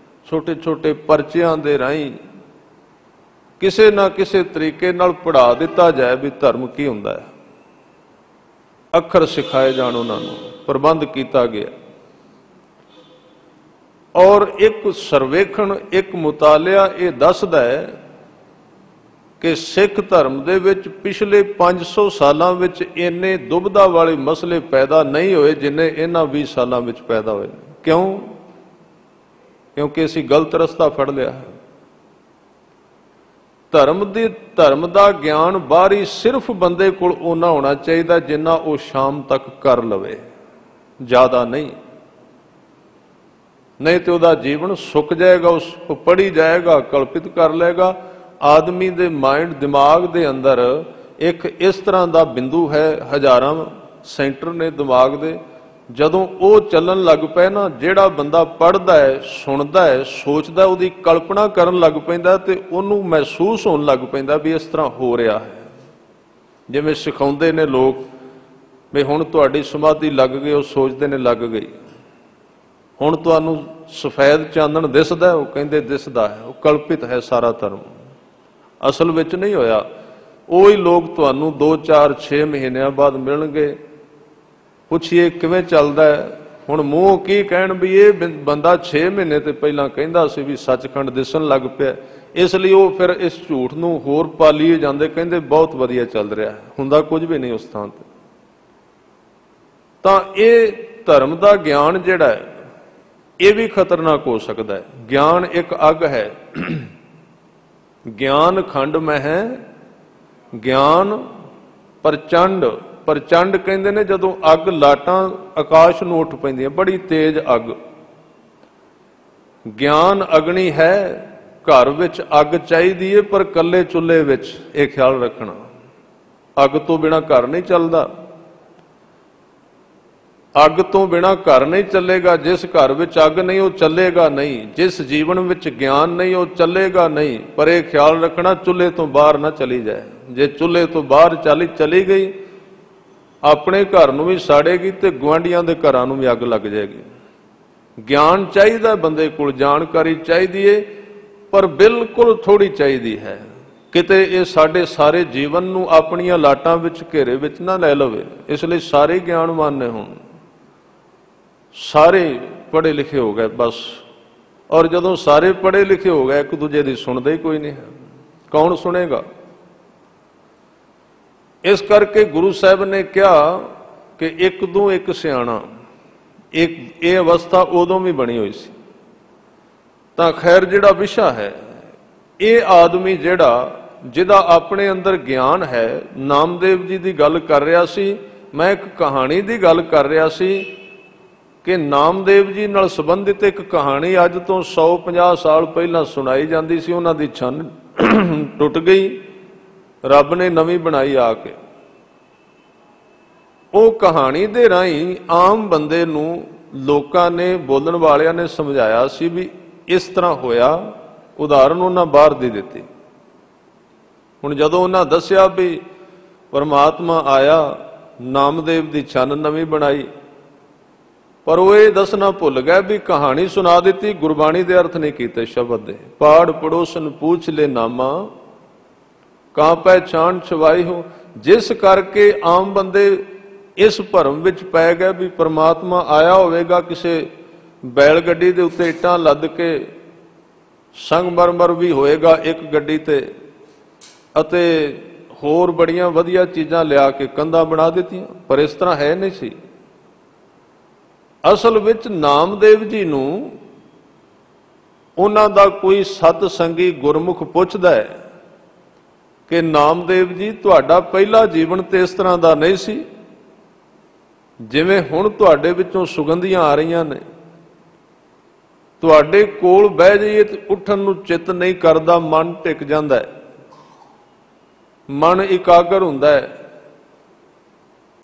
ਛੋਟੇ ਛੋਟੇ ਪਰਚਿਆਂ ਦੇ ਰਾਹੀਂ ਕਿਸੇ ਨਾ ਕਿਸੇ ਤਰੀਕੇ ਨਾਲ ਪੜ੍ਹਾ ਦਿੱਤਾ ਜਾਏ ਵੀ ਧਰਮ ਕੀ ਹੁੰਦਾ ਹੈ। ਅੱਖਰ ਸਿਖਾਏ ਜਾਣ, ਉਹਨਾਂ ਨੂੰ ਪ੍ਰਬੰਧ ਕੀਤਾ ਗਿਆ। ਔਰ ਇੱਕ ਸਰਵੇਖਣ, ਇੱਕ ਮੁਤਾਲਿਆ ਇਹ ਦੱਸਦਾ ਹੈ ਕਿ ਸਿੱਖ ਧਰਮ ਦੇ ਵਿੱਚ ਪਿਛਲੇ 500 ਸਾਲਾਂ ਵਿੱਚ ਇੰਨੇ ਦੁਬਿਧਾ ਵਾਲੇ ਮਸਲੇ ਪੈਦਾ ਨਹੀਂ ਹੋਏ ਜਿੰਨੇ ਇਹਨਾਂ 20 ਸਾਲਾਂ ਵਿੱਚ ਪੈਦਾ ਹੋਏ। ਕਿਉਂ? ਕਿਉਂਕਿ ਅਸੀਂ ਗਲਤ ਰਸਤਾ ਫੜ ਲਿਆ ਹੈ। ਧਰਮ ਦਾ ਗਿਆਨ ਬਾਹਰੀ ਸਿਰਫ ਬੰਦੇ ਕੋਲ ਓਨਾ ਹੋਣਾ ਚਾਹੀਦਾ ਜਿੰਨਾ ਉਹ ਸ਼ਾਮ ਤੱਕ ਕਰ ਲਵੇ, ਜ਼ਿਆਦਾ ਨਹੀਂ। ਨਹੀਂ ਤੇ ਉਹਦਾ ਜੀਵਨ ਸੁੱਕ ਜਾਏਗਾ, ਉਸ ਪੜੀ ਜਾਏਗਾ, ਕਲਪਿਤ ਕਰ ਲਏਗਾ। ਆਦਮੀ ਦੇ ਮਾਈਂਡ, ਦਿਮਾਗ ਦੇ ਅੰਦਰ ਇੱਕ ਇਸ ਤਰ੍ਹਾਂ ਦਾ ਬਿੰਦੂ ਹੈ, ਹਜ਼ਾਰਾਂ ਸੈਂਟਰ ਨੇ ਦਿਮਾਗ ਦੇ। ਜਦੋਂ ਉਹ ਚੱਲਣ ਲੱਗ ਪਏ ਨਾ, ਜਿਹੜਾ ਬੰਦਾ ਪੜ੍ਹਦਾ ਹੈ, ਸੁਣਦਾ ਹੈ, ਸੋਚਦਾ, ਉਹਦੀ ਕਲਪਨਾ ਕਰਨ ਲੱਗ ਪੈਂਦਾ ਤੇ ਉਹਨੂੰ ਮਹਿਸੂਸ ਹੋਣ ਲੱਗ ਪੈਂਦਾ ਵੀ ਇਸ ਤਰ੍ਹਾਂ ਹੋ ਰਿਹਾ ਹੈ। ਜਿਵੇਂ ਸਿਖਾਉਂਦੇ ਨੇ ਲੋਕ ਵੀ ਹੁਣ ਤੁਹਾਡੀ ਸਮਾਧੀ ਲੱਗ ਗਈ, ਉਹ ਸੋਚਦੇ ਨੇ ਲੱਗ ਗਈ। ਹੁਣ ਤੁਹਾਨੂੰ ਸਫੈਦ ਚਾਨਣ ਦਿਸਦਾ, ਉਹ ਕਹਿੰਦੇ ਦਿਸਦਾ ਹੈ। ਉਹ ਕਲਪਿਤ ਹੈ ਸਾਰਾ ਧਰਮ, ਅਸਲ ਵਿੱਚ ਨਹੀਂ ਹੋਇਆ। ਉਹੀ ਲੋਕ ਤੁਹਾਨੂੰ 2, 4, 6 ਮਹੀਨਿਆਂ ਬਾਅਦ ਮਿਲਣਗੇ, ਪੁੱਛੀਏ ਕਿਵੇਂ ਚੱਲਦਾ ਹੈ, ਹੁਣ ਮੂੰਹ ਕੀ ਕਹਿਣ ਵੀ ਇਹ ਬੰਦਾ 6 ਮਹੀਨੇ ਤੇ ਪਹਿਲਾਂ ਕਹਿੰਦਾ ਸੀ ਵੀ ਸੱਚਖੰਡ ਦਿਸਣ ਲੱਗ ਪਿਆ। ਇਸ ਲਈ ਉਹ ਫਿਰ ਇਸ ਝੂਠ ਨੂੰ ਹੋਰ ਪਾਲੀਏ ਜਾਂਦੇ, ਕਹਿੰਦੇ ਬਹੁਤ ਵਧੀਆ ਚੱਲ ਰਿਹਾ ਹੈ, ਹੁੰਦਾ ਕੁਝ ਵੀ ਨਹੀਂ ਉਸ ਥਾਂ ਤੇ। ਤਾਂ ਇਹ ਧਰਮ ਦਾ ਗਿਆਨ ਜਿਹੜਾ ਹੈ ਇਹ ਵੀ ਖਤਰਨਾਕ ਹੋ ਸਕਦਾ ਹੈ। ਗਿਆਨ ਇੱਕ ਅੱਗ ਹੈ, ਗਿਆਨ ਖੰਡ ਮਹਿ ਗਿਆਨ ਪ੍ਰਚੰਡ। ਪ੍ਰਚੰਡ ਕਹਿੰਦੇ ਨੇ ਜਦੋਂ ਅੱਗ ਲਾਟਾਂ ਆਕਾਸ਼ ਨੂੰ ਉੱਠ ਪੈਂਦੀਆਂ, ਬੜੀ ਤੇਜ਼ ਅੱਗ। ਗਿਆਨ ਅਗਨੀ ਹੈ, ਘਰ ਵਿੱਚ ਅੱਗ ਚਾਹੀਦੀ ਹੈ ਪਰ ਕੱਲੇ ਚੁੱਲ੍ਹੇ ਵਿੱਚ। ਇਹ ਖਿਆਲ ਰੱਖਣਾ, ਅੱਗ ਤੋਂ ਬਿਨਾ ਘਰ ਨਹੀਂ ਚੱਲਦਾ। ਅੱਗ ਤੋਂ ਬਿਨਾ ਘਰ ਨਹੀਂ ਚੱਲੇਗਾ। ਜਿਸ ਘਰ ਵਿੱਚ ਅੱਗ ਨਹੀਂ ਉਹ ਚੱਲੇਗਾ ਨਹੀਂ। ਜਿਸ ਜੀਵਨ ਵਿੱਚ ਗਿਆਨ ਨਹੀਂ ਉਹ ਚੱਲੇਗਾ ਨਹੀਂ। ਪਰ ਇਹ ਖਿਆਲ ਰੱਖਣਾ ਚੁੱਲ੍ਹੇ ਤੋਂ ਬਾਹਰ ਨਾ ਚਲੀ ਜਾਏ। ਜੇ ਚੁੱਲ੍ਹੇ ਤੋਂ ਬਾਹਰ ਚਲੀ ਗਈ, ਆਪਣੇ ਘਰ ਨੂੰ ਵੀ ਸਾੜੇਗੀ ਤੇ ਗੁਆਂਢੀਆਂ ਦੇ ਘਰਾਂ ਨੂੰ ਵੀ ਅੱਗ ਲੱਗ ਜਾਏਗੀ। ਗਿਆਨ ਚਾਹੀਦਾ ਬੰਦੇ ਕੋਲ, ਜਾਣਕਾਰੀ ਚਾਹੀਦੀ ਏ, ਪਰ ਬਿਲਕੁਲ ਥੋੜੀ ਚਾਹੀਦੀ ਹੈ। ਕਿਤੇ ਇਹ ਸਾਡੇ ਸਾਰੇ ਜੀਵਨ ਨੂੰ ਆਪਣੀਆਂ ਲਾਟਾਂ ਵਿੱਚ, ਘੇਰੇ ਵਿੱਚ ਨਾ ਲੈ ਲਵੇ। ਇਸ ਲਈ ਸਾਰੇ ਗਿਆਨਵਾਨ ਨੇ, ਹੁਣ ਸਾਰੇ ਪੜ੍ਹੇ ਲਿਖੇ ਹੋ ਗਏ ਬਸ। ਔਰ ਜਦੋਂ ਸਾਰੇ ਪੜ੍ਹੇ ਲਿਖੇ ਹੋ ਗਏ, ਇੱਕ ਦੂਜੇ ਦੀ ਸੁਣਦਾ ਹੀ ਕੋਈ ਨਹੀਂ ਹੈ। ਕੌਣ ਸੁਣੇਗਾ? ਇਸ ਕਰਕੇ ਗੁਰੂ ਸਾਹਿਬ ਨੇ ਕਿਹਾ ਕਿ ਇੱਕ ਦੂ ਇੱਕ ਸਿਆਣਾ। ਇਹ ਅਵਸਥਾ ਉਦੋਂ ਵੀ ਬਣੀ ਹੋਈ ਸੀ। ਤਾਂ ਖੈਰ ਜਿਹੜਾ ਵਿਸ਼ਾ ਹੈ, ਇਹ ਆਦਮੀ ਜਿਹਦਾ ਆਪਣੇ ਅੰਦਰ ਗਿਆਨ ਹੈ, ਨਾਮਦੇਵ ਜੀ ਦੀ ਗੱਲ ਕਰ ਰਿਹਾ ਸੀ। ਮੈਂ ਇੱਕ ਕਹਾਣੀ ਦੀ ਗੱਲ ਕਰ ਰਿਹਾ ਸੀ ਕਿ ਨਾਮਦੇਵ ਜੀ ਨਾਲ ਸੰਬੰਧਿਤ ਇੱਕ ਕਹਾਣੀ ਅੱਜ ਤੋਂ 150 ਸਾਲ ਪਹਿਲਾਂ ਸੁਣਾਈ ਜਾਂਦੀ ਸੀ। ਉਹਨਾਂ ਦੀ ਛੰਨ ਟੁੱਟ ਗਈ, ਰੱਬ ਨੇ ਨਵੀਂ ਬਣਾਈ ਆ ਕੇ। ਉਹ ਕਹਾਣੀ ਦੇ ਰਾਹੀਂ ਆਮ ਬੰਦੇ ਨੂੰ ਲੋਕਾਂ ਨੇ, ਬੋਲਣ ਵਾਲਿਆਂ ਨੇ ਸਮਝਾਇਆ ਸੀ ਵੀ ਇਸ ਤਰ੍ਹਾਂ ਹੋਇਆ। ਉਦਾਹਰਨ ਉਹਨਾਂ ਬਾਹਰ ਦੀ ਦਿੱਤੀ। ਹੁਣ ਜਦੋਂ ਉਹਨਾਂ ਦੱਸਿਆ ਵੀ ਪਰਮਾਤਮਾ ਆਇਆ, ਨਾਮਦੇਵ ਦੀ ਛੰਨ ਨਵੀਂ ਬਣਾਈ, ਪਰ ਉਹ ਇਹ ਦੱਸਣਾ ਭੁੱਲ ਗਏ ਵੀ ਕਹਾਣੀ ਸੁਣਾ ਦਿੱਤੀ, ਗੁਰਬਾਣੀ ਦੇ ਅਰਥ ਨਹੀਂ ਕੀਤੇ ਸ਼ਬਦ ਦੇ। ਪਾੜ ਪੜੋਸਨ ਪੂਛ ਲੈ ਨਾਮਾ, ਕਾਂ ਪਹਿਚਾਣ ਛਵਾਈ ਹੋ। ਜਿਸ ਕਰਕੇ ਆਮ ਬੰਦੇ ਇਸ ਭਰਮ ਵਿੱਚ ਪੈ ਗਏ ਵੀ ਪਰਮਾਤਮਾ ਆਇਆ ਹੋਵੇਗਾ ਕਿਸੇ ਬੈਲ ਗੱਡੀ ਦੇ ਉੱਤੇ ਇੱਟਾਂ ਲੱਦ ਕੇ, ਸੰਗਮਰਮਰ ਵੀ ਹੋਏਗਾ ਇੱਕ ਗੱਡੀ ਤੇ, ਅਤੇ ਹੋਰ ਬੜੀਆਂ ਵਧੀਆ ਚੀਜ਼ਾਂ ਲਿਆ ਕੇ ਕੰਧਾਂ ਬਣਾ ਦਿੱਤੀਆਂ। ਪਰ ਇਸ ਤਰ੍ਹਾਂ ਹੈ ਨਹੀਂ ਸੀ। ਅਸਲ ਵਿੱਚ ਨਾਮਦੇਵ ਜੀ ਨੂੰ ਉਹਨਾਂ ਦਾ ਕੋਈ ਸਤ ਸੰਗੀ ਗੁਰਮੁਖ ਪੁੱਛਦਾ ਹੈ ਕਿ ਨਾਮਦੇਵ ਜੀ, ਤੁਹਾਡਾ ਪਹਿਲਾ ਜੀਵਨ ਤੇ ਇਸ ਤਰ੍ਹਾਂ ਦਾ ਨਹੀਂ ਸੀ। ਜਿਵੇਂ ਹੁਣ ਤੁਹਾਡੇ ਵਿੱਚੋਂ ਸੁਗੰਧੀਆਂ ਆ ਰਹੀਆਂ ਨੇ, ਤੁਹਾਡੇ ਕੋਲ ਬਹਿ ਜਾਈਏ ਤੇ ਉੱਠਣ ਨੂੰ ਚਿੱਤ ਨਹੀਂ ਕਰਦਾ, ਮਨ ਟਿਕ ਜਾਂਦਾ ਹੈ, ਮਨ ਇਕਾਗਰ ਹੁੰਦਾ ਹੈ।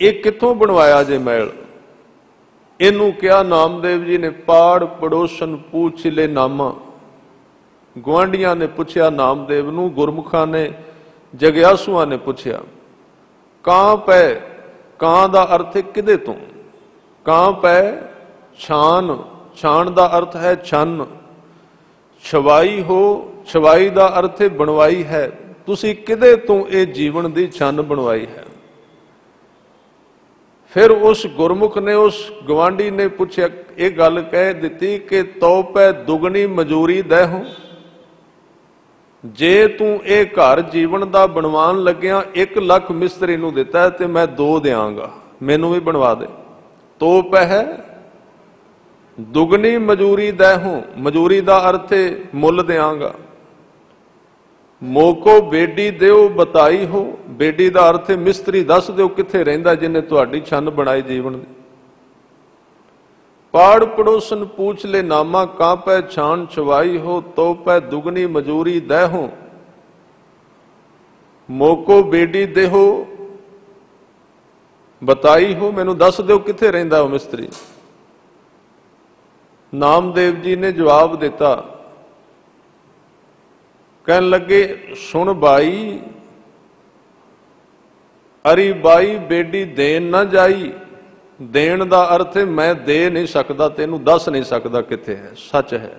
ਇਹ ਕਿੱਥੋਂ ਬਣਵਾਇਆ ਜੇ ਮੈਲ? ਇਹਨੂੰ ਕਿਹਾ ਨਾਮਦੇਵ ਜੀ ਨੇ, ਪਾੜ ਪੜੋਸਨ ਪੂਛ ਲੈ ਨਾਮਾ। ਗੁਆਂਢੀਆਂ ਨੇ ਪੁੱਛਿਆ ਨਾਮਦੇਵ ਨੂੰ, ਗੁਰਮੁਖਾਂ ਨੇ, ਜਗਿਆਸੂਆਂ ਨੇ ਪੁੱਛਿਆ, ਕਾਂ ਪੈ, ਕਾਂ ਦਾ ਅਰਥ ਹੈ ਕਿਹਦੇ ਤੋਂ? ਕਾਂ ਪੈ ਛਾਨ, ਛਾਨ ਦਾ ਅਰਥ ਹੈ ਛੰਨ। ਛਵਾਈ ਹੋ, ਛਵਾਈ ਦਾ ਅਰਥ ਹੈ ਬਣਵਾਈ ਹੈ। ਤੁਸੀਂ ਕਿਹਦੇ ਤੋਂ ਇਹ ਜੀਵਨ ਦੀ ਛੰਨ ਬਣਵਾਈ ਹੈ? ਫਿਰ ਉਸ ਗੁਰਮੁਖ ਨੇ, ਉਸ ਗਵਾਂਢੀ ਨੇ ਪੁੱਛਿਆ, ਇਹ ਗੱਲ ਕਹਿ ਦਿੱਤੀ ਕਿ ਤੋ ਪੈ ਦੁਗਣੀ ਮਜ਼ਦੂਰੀ ਦਹਿਓ। ਜੇ ਤੂੰ ਇਹ ਘਰ ਜੀਵਨ ਦਾ ਬਣਵਾਉਣ ਲੱਗਿਆ 1 ਲੱਖ ਮਿਸਤਰੀ ਨੂੰ ਦਿੱਤਾ ਤੇ ਮੈਂ 2 ਦਿਆਂਗਾ, ਮੈਨੂੰ ਵੀ ਬਣਵਾ ਦੇ। ਤੋ ਪੈ ਹੈ ਦੁਗਣੀ ਮਜ਼ਦੂਰੀ ਦਹਿਓ, ਮਜ਼ਦੂਰੀ ਦਾ ਅਰਥ ਹੈ ਮੁੱਲ ਦਿਆਂਗਾ। ਮੋਕੋ ਬੇਡੀ ਦਿਓ ਬਤਾਈ ਹੋ, ਬੇਡੀ ਦਾ ਅਰਥ ਹੈ ਮਿਸਤਰੀ ਦੱਸ ਦਿਓ ਕਿੱਥੇ ਰਹਿੰਦਾ ਜਿਹਨੇ ਤੁਹਾਡੀ ਛੰਨ ਬਣਾਈ ਜੀਵਨ ਦੀ। ਪਾੜ ਪੜੋਸਨ ਪੂਛ ਲੈ ਨਾਮਾ, ਕਾਂ ਪੈ ਛਾਨ ਛਵਾਈ ਹੋ, ਤੋ ਪੈ ਦੁਗਣੀ ਮਜ਼ਦੂਰੀ ਦਹਿਓ। ਮੋਕੋ ਬੇਡੀ ਦੇਹੋ ਬਤਾਈ ਹੋ, ਮੈਨੂੰ ਦੱਸ ਦਿਓ ਕਿੱਥੇ ਰਹਿੰਦਾ ਉਹ ਮਿਸਤਰੀ। ਨਾਮਦੇਵ ਜੀ ਨੇ ਜਵਾਬ ਦਿੱਤਾ, ਕਹਿਣ ਲੱਗੇ, ਸੁਣ ਬਾਈ, ਅਰੀ ਬਾਈ ਬੇਡੀ ਦੇਣ ਨਾ ਜਾਈ। ਦੇਣ ਦਾ ਅਰਥ ਹੈ ਮੈਂ ਦੇ ਨਹੀਂ ਸਕਦਾ, ਤੈਨੂੰ ਦੱਸ ਨਹੀਂ ਸਕਦਾ ਕਿੱਥੇ ਹੈ, ਸੱਚ ਹੈ,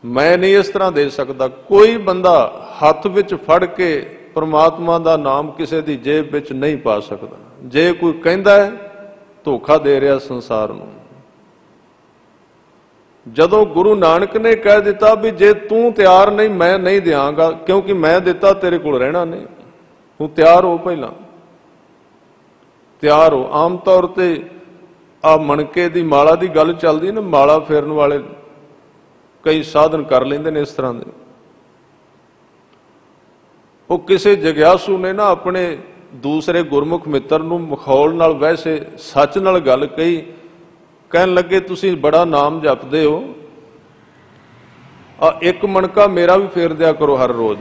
ਮੈਂ ਨਹੀਂ ਇਸ ਤਰ੍ਹਾਂ ਦੇ ਸਕਦਾ। ਕੋਈ ਬੰਦਾ ਹੱਥ ਵਿੱਚ ਫੜ ਕੇ ਪਰਮਾਤਮਾ ਦਾ ਨਾਮ ਕਿਸੇ ਦੀ ਜੇਬ ਵਿੱਚ ਨਹੀਂ ਪਾ ਸਕਦਾ। ਜੇ ਕੋਈ ਕਹਿੰਦਾ ਹੈ, ਧੋਖਾ ਦੇ ਰਿਹਾ ਸੰਸਾਰ ਨੂੰ। ਜਦੋਂ ਗੁਰੂ ਨਾਨਕ ਨੇ ਕਹਿ ਦਿੱਤਾ ਵੀ ਜੇ ਤੂੰ ਤਿਆਰ ਨਹੀਂ, ਮੈਂ ਨਹੀਂ ਦਿਆਂਗਾ, ਕਿਉਂਕਿ ਮੈਂ ਦਿੱਤਾ ਤੇਰੇ ਕੋਲ ਰਹਿਣਾ ਨਹੀਂ, ਤੂੰ ਤਿਆਰ ਹੋ, ਪਹਿਲਾਂ ਤਿਆਰ ਹੋ। ਆਮ ਤੌਰ ਤੇ ਆ ਮਣਕੇ ਦੀ ਮਾਲਾ ਦੀ ਗੱਲ ਚੱਲਦੀ ਨਾ, ਮਾਲਾ ਫੇਰਨ ਵਾਲੇ ਕਈ ਸਾਧਨ ਕਰ ਲੈਂਦੇ ਨੇ ਇਸ ਤਰ੍ਹਾਂ ਦੇ। ਉਹ ਕਿਸੇ ਜਗਿਆਸੂ ਨੇ ਨਾ ਆਪਣੇ ਦੂਸਰੇ ਗੁਰਮੁਖ ਮਿੱਤਰ ਨੂੰ ਮਖੌਲ ਨਾਲ, ਵੈਸੇ ਸੱਚ ਨਾਲ ਗੱਲ ਕਹੀ। ਕਹਿਣ ਲੱਗੇ, ਤੁਸੀਂ ਬੜਾ ਨਾਮ ਜਪਦੇ ਹੋ, ਆ 1 ਮਣਕਾ ਮੇਰਾ ਵੀ ਫੇਰ ਦਿਆ ਕਰੋ ਹਰ ਰੋਜ਼,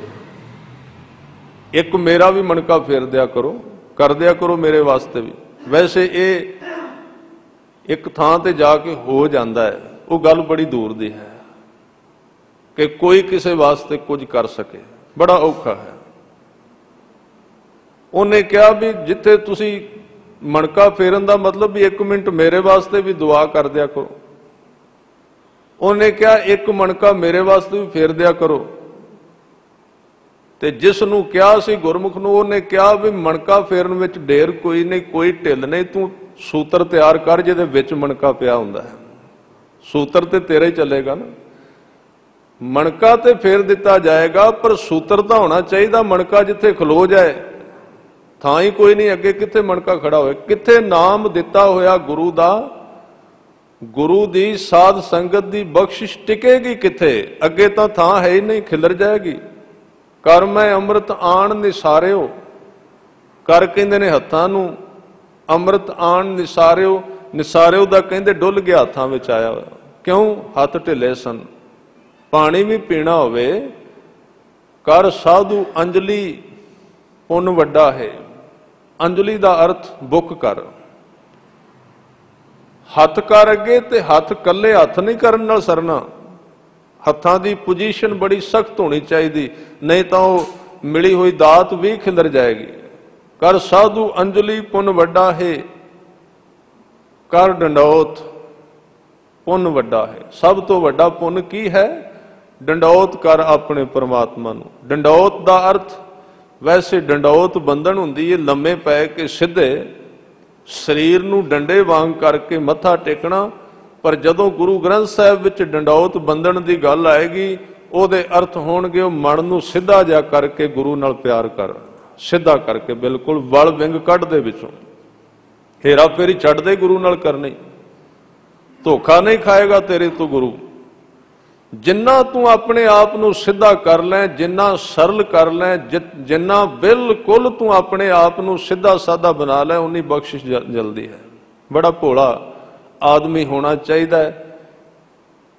1 ਮੇਰਾ ਵੀ ਮਣਕਾ ਫੇਰ ਦਿਆ ਕਰੋ, ਕਰ ਦਿਆ ਕਰੋ ਮੇਰੇ ਵਾਸਤੇ ਵੀ। ਵੈਸੇ ਇਹ ਇੱਕ ਥਾਂ ਤੇ ਜਾ ਕੇ ਹੋ ਜਾਂਦਾ ਹੈ, ਉਹ ਗੱਲ ਬੜੀ ਦੂਰ ਦੀ ਹੈ ਕਿ ਕੋਈ ਕਿਸੇ ਵਾਸਤੇ ਕੁਝ ਕਰ ਸਕੇ, ਬੜਾ ਔਖਾ ਹੈ। ਉਹਨੇ ਕਿਹਾ ਵੀ ਜਿੱਥੇ ਤੁਸੀਂ ਮਣਕਾ ਫੇਰਨ ਦਾ ਮਤਲਬ ਵੀ 1 ਮਿੰਟ ਮੇਰੇ ਵਾਸਤੇ ਵੀ ਦੁਆ ਕਰ ਦਿਆ ਕਰੋ। ਉਹਨੇ ਕਿਹਾ 1 ਮਣਕਾ ਮੇਰੇ ਵਾਸਤੇ ਵੀ ਫੇਰ ਦਿਆ ਕਰੋ। ਤੇ ਜਿਸ ਨੂੰ ਕਿਹਾ ਸੀ ਗੁਰਮੁਖ ਨੂੰ, ਉਹਨੇ ਕਿਹਾ ਵੀ ਮਣਕਾ ਫੇਰਨ ਵਿੱਚ ਢੇਰ ਕੋਈ ਨਹੀਂ, ਕੋਈ ਢਿੱਲ ਨਹੀਂ, ਤੂੰ ਸੂਤਰ ਤਿਆਰ ਕਰ ਜਿਹਦੇ ਵਿੱਚ ਮਣਕਾ ਪਿਆ ਹੁੰਦਾ ਹੈ। ਸੂਤਰ ਤੇ ਤੇਰਾ ਹੀ ਚੱਲੇਗਾ ਨਾ, ਮਣਕਾ ਤੇ ਫੇਰ ਦਿੱਤਾ ਜਾਏਗਾ, ਪਰ ਸੂਤਰ ਤਾਂ ਹੋਣਾ ਚਾਹੀਦਾ। ਮਣਕਾ ਜਿੱਥੇ ਖਲੋ ਜਾਏ, ਥਾਂ ਹੀ ਕੋਈ ਨਹੀਂ ਅੱਗੇ, ਕਿੱਥੇ ਮਣਕਾ ਖੜਾ ਹੋਏ? ਕਿੱਥੇ ਨਾਮ ਦਿੱਤਾ ਹੋਇਆ ਗੁਰੂ ਦਾ, ਗੁਰੂ ਦੀ ਸਾਧ ਸੰਗਤ ਦੀ ਬਖਸ਼ਿਸ਼ ਟਿਕੇਗੀ ਕਿੱਥੇ? ਅੱਗੇ ਤਾਂ ਥਾਂ ਹੈ ਹੀ ਨਹੀਂ, ਖਿਲਰ ਜਾਏਗੀ। ਕਰ ਮੈਂ ਅੰਮ੍ਰਿਤ ਆਣ ਨਿਸਾਰਿਓ, ਕਰ ਕਹਿੰਦੇ ਨੇ ਹੱਥਾਂ ਨੂੰ, ਅੰਮ੍ਰਿਤ ਆਣ ਨਿਸਾਰਿਓ, ਨਿਸਾਰਿਓ ਦਾ ਕਹਿੰਦੇ ਡੁੱਲ ਗਿਆ, ਹੱਥਾਂ ਵਿੱਚ ਆਇਆ ਹੋਇਆ। ਕਿਉਂ? ਹੱਥ ਢਿੱਲੇ ਸਨ। ਪਾਣੀ ਵੀ ਪੀਣਾ ਹੋਵੇ, ਕਰ ਸਾਧੂ ਅੰਜਲੀ ਪੁੰਨ ਵੱਡਾ ਹੈ। ਅੰਜਲੀ ਦਾ ਅਰਥ ਬੁੱਕ ਕਰ, ਹੱਥ ਕਰ ਅੱਗੇ, ਤੇ ਹੱਥ ਕੱਲੇ ਹੱਥ ਨਹੀਂ ਕਰਨ ਨਾਲ ਸਰਨਾ। ਹੱਥਾਂ ਦੀ ਪੋਜੀਸ਼ਨ ਬੜੀ ਸਖਤ ਹੋਣੀ ਚਾਹੀਦੀ, ਨਹੀਂ ਤਾਂ ਉਹ ਮਿਲੀ ਹੋਈ ਦਾਤ ਵੀ ਖਿਲਰ ਜਾਏਗੀ। ਕਰ ਸਾਧੂ ਅੰਜਲੀ ਪੁੰਨ ਵੱਡਾ ਹੈ, ਕਰ ਡੰਡੌਤ ਪੁੰਨ ਵੱਡਾ ਹੈ। ਸਭ ਤੋਂ ਵੱਡਾ ਪੁੰਨ ਕੀ ਹੈ? ਡੰਡੌਤ ਕਰ ਆਪਣੇ ਪਰਮਾਤਮਾ ਨੂੰ। ਡੰਡੌਤ ਦਾ ਅਰਥ ਵੈਸੇ ਡੰਡੌਤ ਬੰਧਨ ਹੁੰਦੀ ਹੈ, ਲੰਮੇ ਪੈ ਕੇ ਸਿੱਧੇ ਸਰੀਰ ਨੂੰ ਡੰਡੇ ਵਾਂਗ ਕਰਕੇ ਮੱਥਾ ਟੇਕਣਾ। ਪਰ ਜਦੋਂ ਗੁਰੂ ਗ੍ਰੰਥ ਸਾਹਿਬ ਵਿੱਚ ਡੰਡੌਤ ਬੰਧਨ ਦੀ ਗੱਲ ਆਏਗੀ, ਉਹਦੇ ਅਰਥ ਹੋਣਗੇ ਉਹ ਮਨ ਨੂੰ ਸਿੱਧਾ ਜਾ ਕਰਕੇ ਗੁਰੂ ਨਾਲ ਪਿਆਰ ਕਰ, ਸਿੱਧਾ ਕਰਕੇ ਬਿਲਕੁਲ ਵਲ ਵਿੰਗ ਕੱਢ ਦੇ ਵਿੱਚੋਂ, ਹੇਰਾ ਫੇਰੀ ਛੱਡ ਦੇ ਗੁਰੂ ਨਾਲ ਕਰਨੀ। ਧੋਖਾ ਨਹੀਂ ਖਾਏਗਾ ਤੇਰੇ ਤੋਂ ਗੁਰੂ। ਜਿੰਨਾ ਤੂੰ ਆਪਣੇ ਆਪ ਨੂੰ ਸਿੱਧਾ ਕਰ ਲੈ, ਜਿੰਨਾ ਸਰਲ ਕਰ ਲੈ, ਜਿੰਨਾ ਬਿਲਕੁਲ ਤੂੰ ਆਪਣੇ ਆਪ ਨੂੰ ਸਿੱਧਾ ਸਾਦਾ ਬਣਾ ਲੈ, ਉਨੀ ਬਖਸ਼ਿਸ਼ ਜਲਦੀ ਹੈ। ਬੜਾ ਭੋਲਾ ਆਦਮੀ ਹੋਣਾ ਚਾਹੀਦਾ ਹੈ।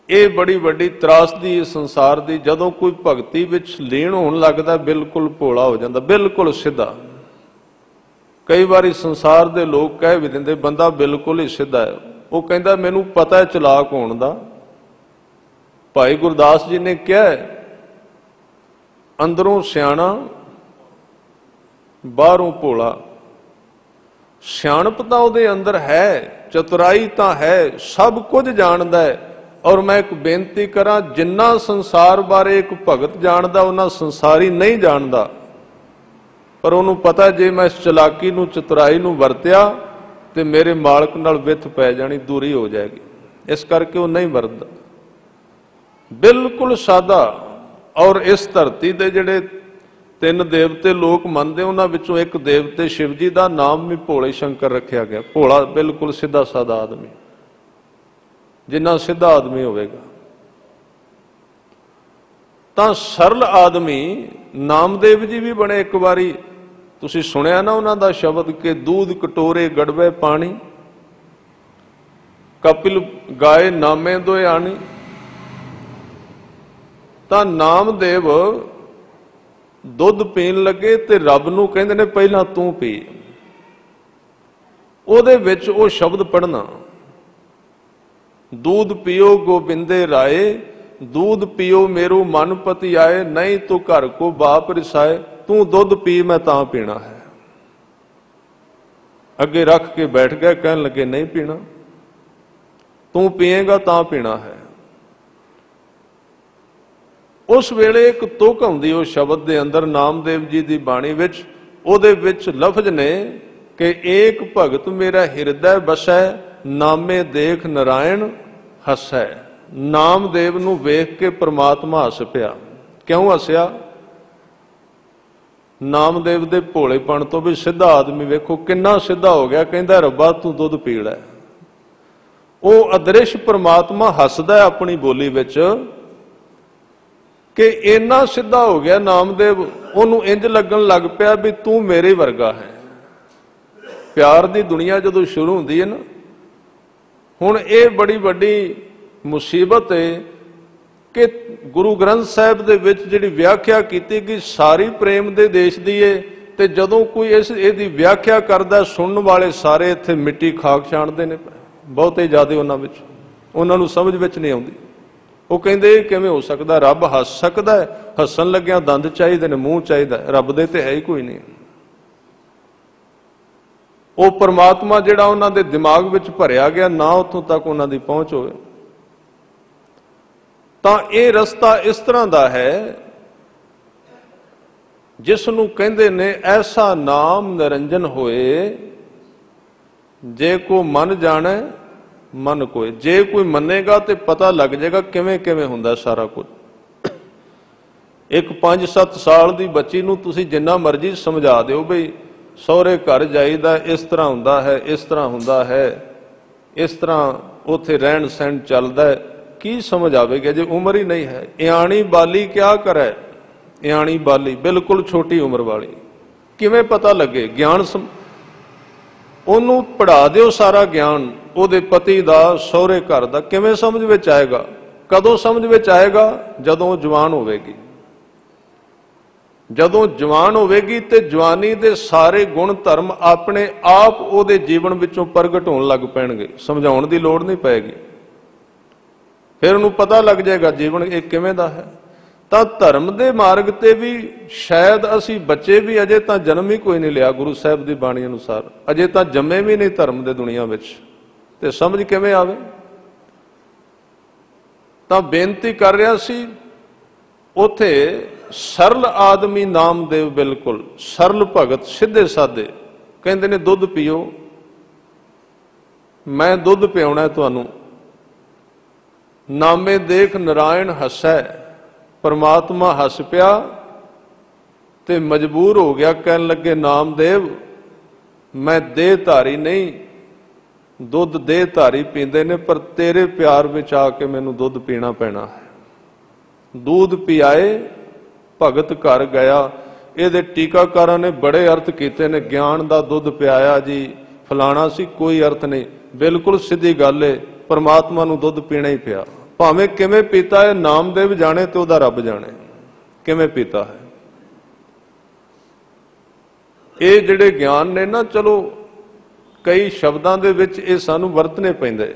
ਇਹ ਬੜੀ ਵੱਡੀ ਤਰਾਸਦੀ ਹੈ ਸੰਸਾਰ ਦੀ। ਜਦੋਂ ਕੋਈ ਭਗਤੀ ਵਿੱਚ ਲੀਨ ਹੋਣ ਲੱਗਦਾ, ਬਿਲਕੁਲ ਭੋਲਾ ਹੋ ਜਾਂਦਾ, ਬਿਲਕੁਲ ਸਿੱਧਾ। ਕਈ ਵਾਰੀ ਸੰਸਾਰ ਦੇ ਲੋਕ ਕਹਿ ਵੀ ਦਿੰਦੇ ਬੰਦਾ ਬਿਲਕੁਲ ਹੀ ਸਿੱਧਾ ਹੈ। ਉਹ ਕਹਿੰਦਾ ਮੈਨੂੰ ਪਤਾ ਹੈ ਚਲਾਕ ਹੋਣ ਦਾ। ਭਾਈ ਗੁਰਦਾਸ ਜੀ ਨੇ ਕਿਹਾ, ਅੰਦਰੋਂ ਸਿਆਣਾ ਬਾਹਰੋਂ ਭੋਲਾ। ਸਿਆਣਪ ਤਾਂ ਉਹਦੇ ਅੰਦਰ ਹੈ, ਚਤੁਰਾਈ ਤਾਂ ਹੈ, ਸਭ ਕੁਝ ਜਾਣਦਾ ਹੈ। ਔਰ ਮੈਂ ਇੱਕ ਬੇਨਤੀ ਕਰਾਂ, ਜਿੰਨਾ ਸੰਸਾਰ ਬਾਰੇ ਇੱਕ ਭਗਤ ਜਾਣਦਾ, ਉਹਨਾਂ ਸੰਸਾਰੀ ਨਹੀਂ ਜਾਣਦਾ। ਪਰ ਉਹਨੂੰ ਪਤਾ ਜੇ ਮੈਂ ਇਸ ਚਲਾਕੀ ਨੂੰ, ਚਤੁਰਾਈ ਨੂੰ ਵਰਤਿਆ ਤੇ ਮੇਰੇ ਮਾਲਕ ਨਾਲ ਵਿੱਥ ਪੈ ਜਾਣੀ, ਦੂਰੀ ਹੋ ਜਾਏਗੀ। ਇਸ ਕਰਕੇ ਉਹ ਨਹੀਂ ਵਰਤਦਾ, ਬਿਲਕੁਲ ਸਾਦਾ। ਔਰ ਇਸ ਧਰਤੀ ਦੇ ਜਿਹੜੇ 3 ਦੇਵਤੇ ਲੋਕ ਮੰਨਦੇ, ਉਹਨਾਂ ਵਿੱਚੋਂ ਇੱਕ ਦੇਵਤੇ ਸ਼ਿਵ ਜੀ ਦਾ ਨਾਮ ਵੀ ਭੋਲੇ ਸ਼ੰਕਰ ਰੱਖਿਆ ਗਿਆ। ਭੋਲਾ, ਬਿਲਕੁਲ ਸਿੱਧਾ ਸਾਦਾ ਆਦਮੀ। ਜਿੰਨਾ ਸਿੱਧਾ ਆਦਮੀ ਹੋਵੇਗਾ ਤਾਂ ਸਰਲ ਆਦਮੀ। ਨਾਮਦੇਵ ਜੀ ਵੀ ਬਣੇ ਇੱਕ ਵਾਰੀ, ਤੁਸੀਂ ਸੁਣਿਆ ਨਾ ਉਹਨਾਂ ਦਾ ਸ਼ਬਦ ਕਿ ਦੂਧ ਕਟੋਰੇ ਗੜਵੇ ਪਾਣੀ, ਕਪਿਲ ਗਾਏ ਨਾਮੇ ਦੋਏ ਆਣੀ। ਤਾਂ ਨਾਮਦੇਵ ਦੁੱਧ ਪੀਣ ਲੱਗੇ ਤੇ ਰੱਬ ਨੂੰ ਕਹਿੰਦੇ ਨੇ ਪਹਿਲਾਂ ਤੂੰ ਪੀ। ਉਹਦੇ ਵਿੱਚ ਉਹ ਸ਼ਬਦ ਪੜ੍ਹਨਾ, दूध पियो गोबिंदे राय, दूध पियो मेरो मन पति आए, नहीं तो घर को बाप रिसाए, तू दुध पी मैं तां पीना है। अगे रख के बैठ गए, कहन लगे नहीं पीना, तू पिएगा तां पीना है। उस वेले एक तुक आउंदी उस शब्द दे अंदर, नामदेव जी दी बाणी विच, ओदे विच लफ्ज ने कि एक भगत मेरा हिरदै बसै, नामे देख नारायण हसै। नामदेव नूं वेख के परमात्मा हस पिया। क्यों हसिया? नामदेव दे भोलेपण तो भी सिद्धा आदमी वेखो किन्ना सिद्धा हो गया। कहंदा रब्बा तू दुध पी लै। वो अदृश परमात्मा हसदा अपनी बोली विच कि इन्ना सिद्धा हो गया नामदेव, उन्होंने इंज लगन लग पिया भी तू मेरे वर्गा है। प्यार दी दुनिया जदों शुरू होंदी है ना, हुण ये बड़ी वड्डी मुसीबत है कि गुरु ग्रंथ साहिब दे विच जिहड़ी व्याख्या कीती गई सारी प्रेम दे देश दी है, ते जदों कोई इस इहदी व्याख्या करदा सुनने वाले सारे इत्थे मिट्टी खाक छाणदे ने, बहुते ज़्यादा उन्हां विच, उन्हां नूं समझ विच नहीं आउंदी। वो कहंदे किवें हो सकदा, रब हस सकदा है? हसन लग्गिया दंद चाहीदे ने, मूँह चाहीदा, रब दे ते है ही कोई नहीं। वो परमात्मा जिहड़ा उन्हां दे दिमाग विच भरिया गया, ना उत्थों तक उन्हां दी पहुंच होवे। तां ये रस्ता इस तरह दा है जिस नूं कहंदे ने ऐसा नाम निरंजन होए, जे को मन जाने मन कोय। जे कोई मनेगा तो पता लग जाएगा किवें किवें हुंदा सारा कुछ। एक 5-7 साल दी बच्ची नूं तुसीं जिन्ना मर्जी समझा दिओ बई सहुरे घर जाईदा, इस तरह हुंदा है, इस तरह हुंदा है, इस तरह ਉੱਥੇ ਰਹਿਣ ਸਹਿਣ ਚੱਲਦਾ ਹੈ, ਕੀ ਸਮਝ ਆਵੇਗਾ ਜੇ ਉਮਰ ਹੀ ਨਹੀਂ ਹੈ। ਇਆਣੀ ਬਾਲੀ ਕਿਆ ਕਰੇ, ਇਆਣੀ ਬਾਲੀ ਬਿਲਕੁਲ ਛੋਟੀ ਉਮਰ ਵਾਲੀ, ਕਿਵੇਂ ਪਤਾ ਲੱਗੇ ਗਿਆਨ ਉਹਨੂੰ ਪੜ੍ਹਾ ਦਿਓ ਸਾਰਾ ਗਿਆਨ, ਉਹਦੇ ਪਤੀ ਦਾ, ਸਹੁਰੇ ਘਰ ਦਾ, ਕਿਵੇਂ ਸਮਝ ਵਿੱਚ ਆਏਗਾ? ਕਦੋਂ ਸਮਝ ਵਿੱਚ ਆਏਗਾ? ਜਦੋਂ ਜਵਾਨ ਹੋਵੇਗੀ। ਜਦੋਂ ਜਵਾਨ ਹੋਵੇਗੀ ਤੇ ਜਵਾਨੀ ਦੇ ਸਾਰੇ ਗੁਣ ਧਰਮ ਆਪਣੇ ਆਪ ਉਹਦੇ ਜੀਵਨ ਵਿੱਚੋਂ ਪ੍ਰਗਟ ਹੋਣ ਲੱਗ ਪੈਣਗੇ, ਸਮਝਾਉਣ ਦੀ ਲੋੜ ਨਹੀਂ ਪਏਗੀ। ਫਿਰ ਉਹਨੂੰ ਪਤਾ ਲੱਗ ਜਾਏਗਾ ਜੀਵਨ ਇਹ ਕਿਵੇਂ ਦਾ ਹੈ। ਤਾਂ ਧਰਮ ਦੇ ਮਾਰਗ ਤੇ ਵੀ ਸ਼ਾਇਦ ਅਸੀਂ ਬੱਚੇ ਵੀ ਅਜੇ ਤਾਂ ਜਨਮ ਹੀ ਕੋਈ ਨਹੀਂ ਲਿਆ, ਗੁਰੂ ਸਾਹਿਬ ਦੀ ਬਾਣੀ ਅਨੁਸਾਰ ਅਜੇ ਤਾਂ ਜੰਮੇ ਵੀ ਨਹੀਂ ਧਰਮ ਦੇ ਦੁਨੀਆ ਵਿੱਚ, ਤੇ ਸਮਝ ਕਿਵੇਂ ਆਵੇ? ਤਾਂ ਬੇਨਤੀ ਕਰ ਰਿਹਾ ਸੀ, ਉਥੇ ਸਰਲ ਆਦਮੀ ਨਾਮਦੇਵ, ਬਿਲਕੁਲ ਸਰਲ ਭਗਤ, ਸਿੱਧੇ ਸਾਦੇ, ਕਹਿੰਦੇ ਨੇ ਦੁੱਧ ਪੀਓ, ਮੈਂ ਦੁੱਧ ਪਿਆਉਣਾ ਤੁਹਾਨੂੰ। ਨਾਮੇ ਦੇਖ ਨਾਰਾਇਣ ਹੱਸੈ, ਪਰਮਾਤਮਾ ਹੱਸ ਪਿਆ ਤੇ ਮਜਬੂਰ ਹੋ ਗਿਆ, ਕਹਿਣ ਲੱਗੇ ਨਾਮਦੇਵ ਮੈਂ ਦੇਹ ਧਾਰੀ ਨਹੀਂ, ਦੁੱਧ ਦੇਹ ਧਾਰੀ ਪੀਂਦੇ ਨੇ, ਪਰ ਤੇਰੇ ਪਿਆਰ ਵਿੱਚ ਆ ਕੇ ਮੈਨੂੰ ਦੁੱਧ ਪੀਣਾ ਪੈਣਾ ਹੈ। दूध पियाए भगत घर गया। ਇਹਦੇ ਟੀਕਾਕਾਰਾਂ ਨੇ ਬੜੇ ਅਰਥ ਕੀਤੇ ਨੇ, ਗਿਆਨ ਦਾ ਦੁੱਧ ਪਿਆਇਆ ਜੀ ਫਲਾਣਾ ਸੀ, ਕੋਈ ਅਰਥ ਨਹੀਂ, ਬਿਲਕੁਲ ਸਿੱਧੀ ਗੱਲ ਏ, ਪਰਮਾਤਮਾ ਨੂੰ ਦੁੱਧ ਪੀਣਾ ਹੀ ਪਿਆ। ਭਾਵੇਂ ਕਿਵੇਂ ਪੀਤਾ ਹੈ ਨਾਮਦੇਵ ਜਾਣੇ ਤੇ ਉਹਦਾ ਰੱਬ ਜਾਣੇ ਕਿਵੇਂ ਪੀਤਾ ਹੈ। ਇਹ ਜਿਹੜੇ ਗਿਆਨ ਨੇ ਨਾ, ਚਲੋ ਕਈ ਸ਼ਬਦਾਂ ਦੇ ਵਿੱਚ ਇਹ ਸਾਨੂੰ ਵਰਤਨੇ ਪੈਂਦੇ,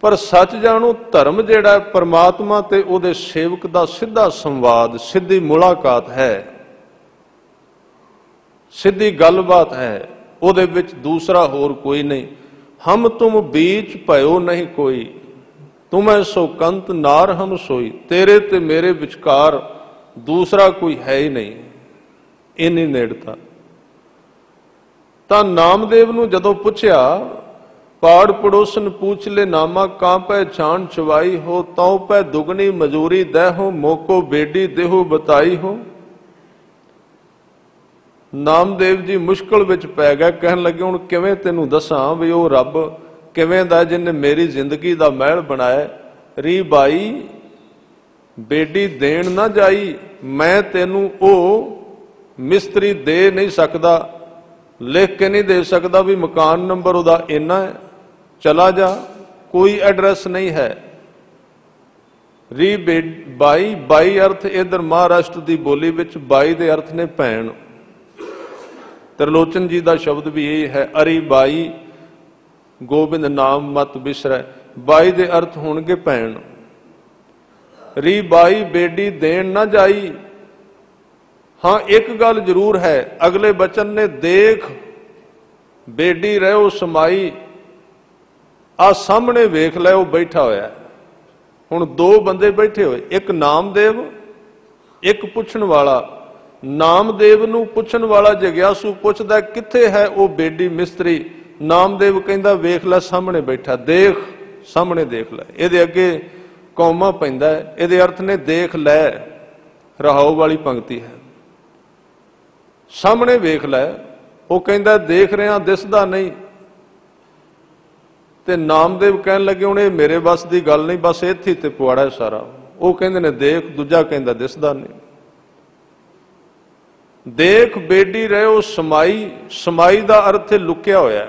ਪਰ ਸੱਚ ਜਾਣੋ ਧਰਮ ਜਿਹੜਾ ਪਰਮਾਤਮਾ ਤੇ ਉਹਦੇ ਸੇਵਕ ਦਾ ਸਿੱਧਾ ਸੰਵਾਦ, ਸਿੱਧੀ ਮੁਲਾਕਾਤ ਹੈ, ਸਿੱਧੀ ਗੱਲਬਾਤ ਹੈ, ਉਹਦੇ ਵਿੱਚ ਦੂਸਰਾ ਹੋਰ ਕੋਈ ਨਹੀਂ। ਹਮ ਤੁਮ बीच भयो नहीं कोई, तुम्हें सो कंत नार हम सोई। तेरे ते मेरे विचकार दूसरा कोई है ही नहीं, इन्नी नेड़ता। ਤਾਂ ਨਾਮਦੇਵ ਨੂੰ ਜਦੋਂ ਪੁੱਛਿਆ, ਪਾੜ ਪੜੋਸਨ पूछ ले नामा कां पै छान छवाई हो, तौ पै दुगनी मजूरी दहो, मोको बेडी देहो बताई हो। ਨਾਮਦੇਵ ਜੀ ਮੁਸ਼ਕਲ ਵਿੱਚ ਪੈ ਗਿਆ, ਕਹਿਣ ਲੱਗੇ ਹੁਣ ਕਿਵੇਂ ਤੈਨੂੰ ਦੱਸਾਂ ਵੀ ਉਹ ਰੱਬ ਕਿਵੇਂ ਦਾ ਜਿਹਨੇ ਮੇਰੀ ਜ਼ਿੰਦਗੀ ਦਾ ਮਹਿਲ ਬਣਾਇਆ। ਰੀ ਬਾਈ ਬੇਡੀ ਦੇਣ ਨਾ ਜਾਈ, ਮੈਂ ਤੈਨੂੰ ਉਹ ਮਿਸਤਰੀ ਦੇ ਨਹੀਂ ਸਕਦਾ, ਲਿਖ ਕੇ ਨਹੀਂ ਦੇ ਸਕਦਾ ਵੀ ਮਕਾਨ ਨੰਬਰ ਉਹਦਾ ਇੰਨਾ ਹੈ, ਚਲਾ ਜਾ, ਕੋਈ ਐਡਰੈਸ ਨਹੀਂ ਹੈ। ਰੀ ਬਾਈ, ਬਾਈ ਅਰਥ ਇਧਰ ਮਹਾਰਾਸ਼ਟਰ ਦੀ ਬੋਲੀ ਵਿੱਚ ਬਾਈ ਦੇ ਅਰਥ ਨੇ ਭੈਣ। त्रिलोचन जी का शब्द भी यही है, अरी बाई गोबिंद नाम मत बिसरै। बाई दे अर्थ होणगे भैन। री बाई बेडी देण ना जाई। हाँ एक गल जरूर है, अगले बचन ने देख बेडी रहो समाई। आ सामने वेख लै वो बैठा होया। हुण दो बंदे बैठे होए, एक नामदेव एक पुछण वाला। नामदेव नूं पुछण वाला जग्यासू पुछदा किथे है वो बेडी मिस्त्री। नामदेव कहंदा वेख लै सामने बैठा, देख सामने देख लै। इहदे अगे कौमा पैंदा है, इहदे अर्थ ने देख लै, रहाओ वाली पंक्ति है। सामने वेख लै, वो कहंदा देख रहा दिसदा नहीं। ते नामदेव कहन लगे हुण ये मेरे बस की गल नहीं, बस इत्थे ते पुआड़ा है सारा। वो कहंदे ने देख, दूजा कहंदा दिसदा नहीं। देख बेडी रहो समाई, समाई का अर्थ है लुकिया होया।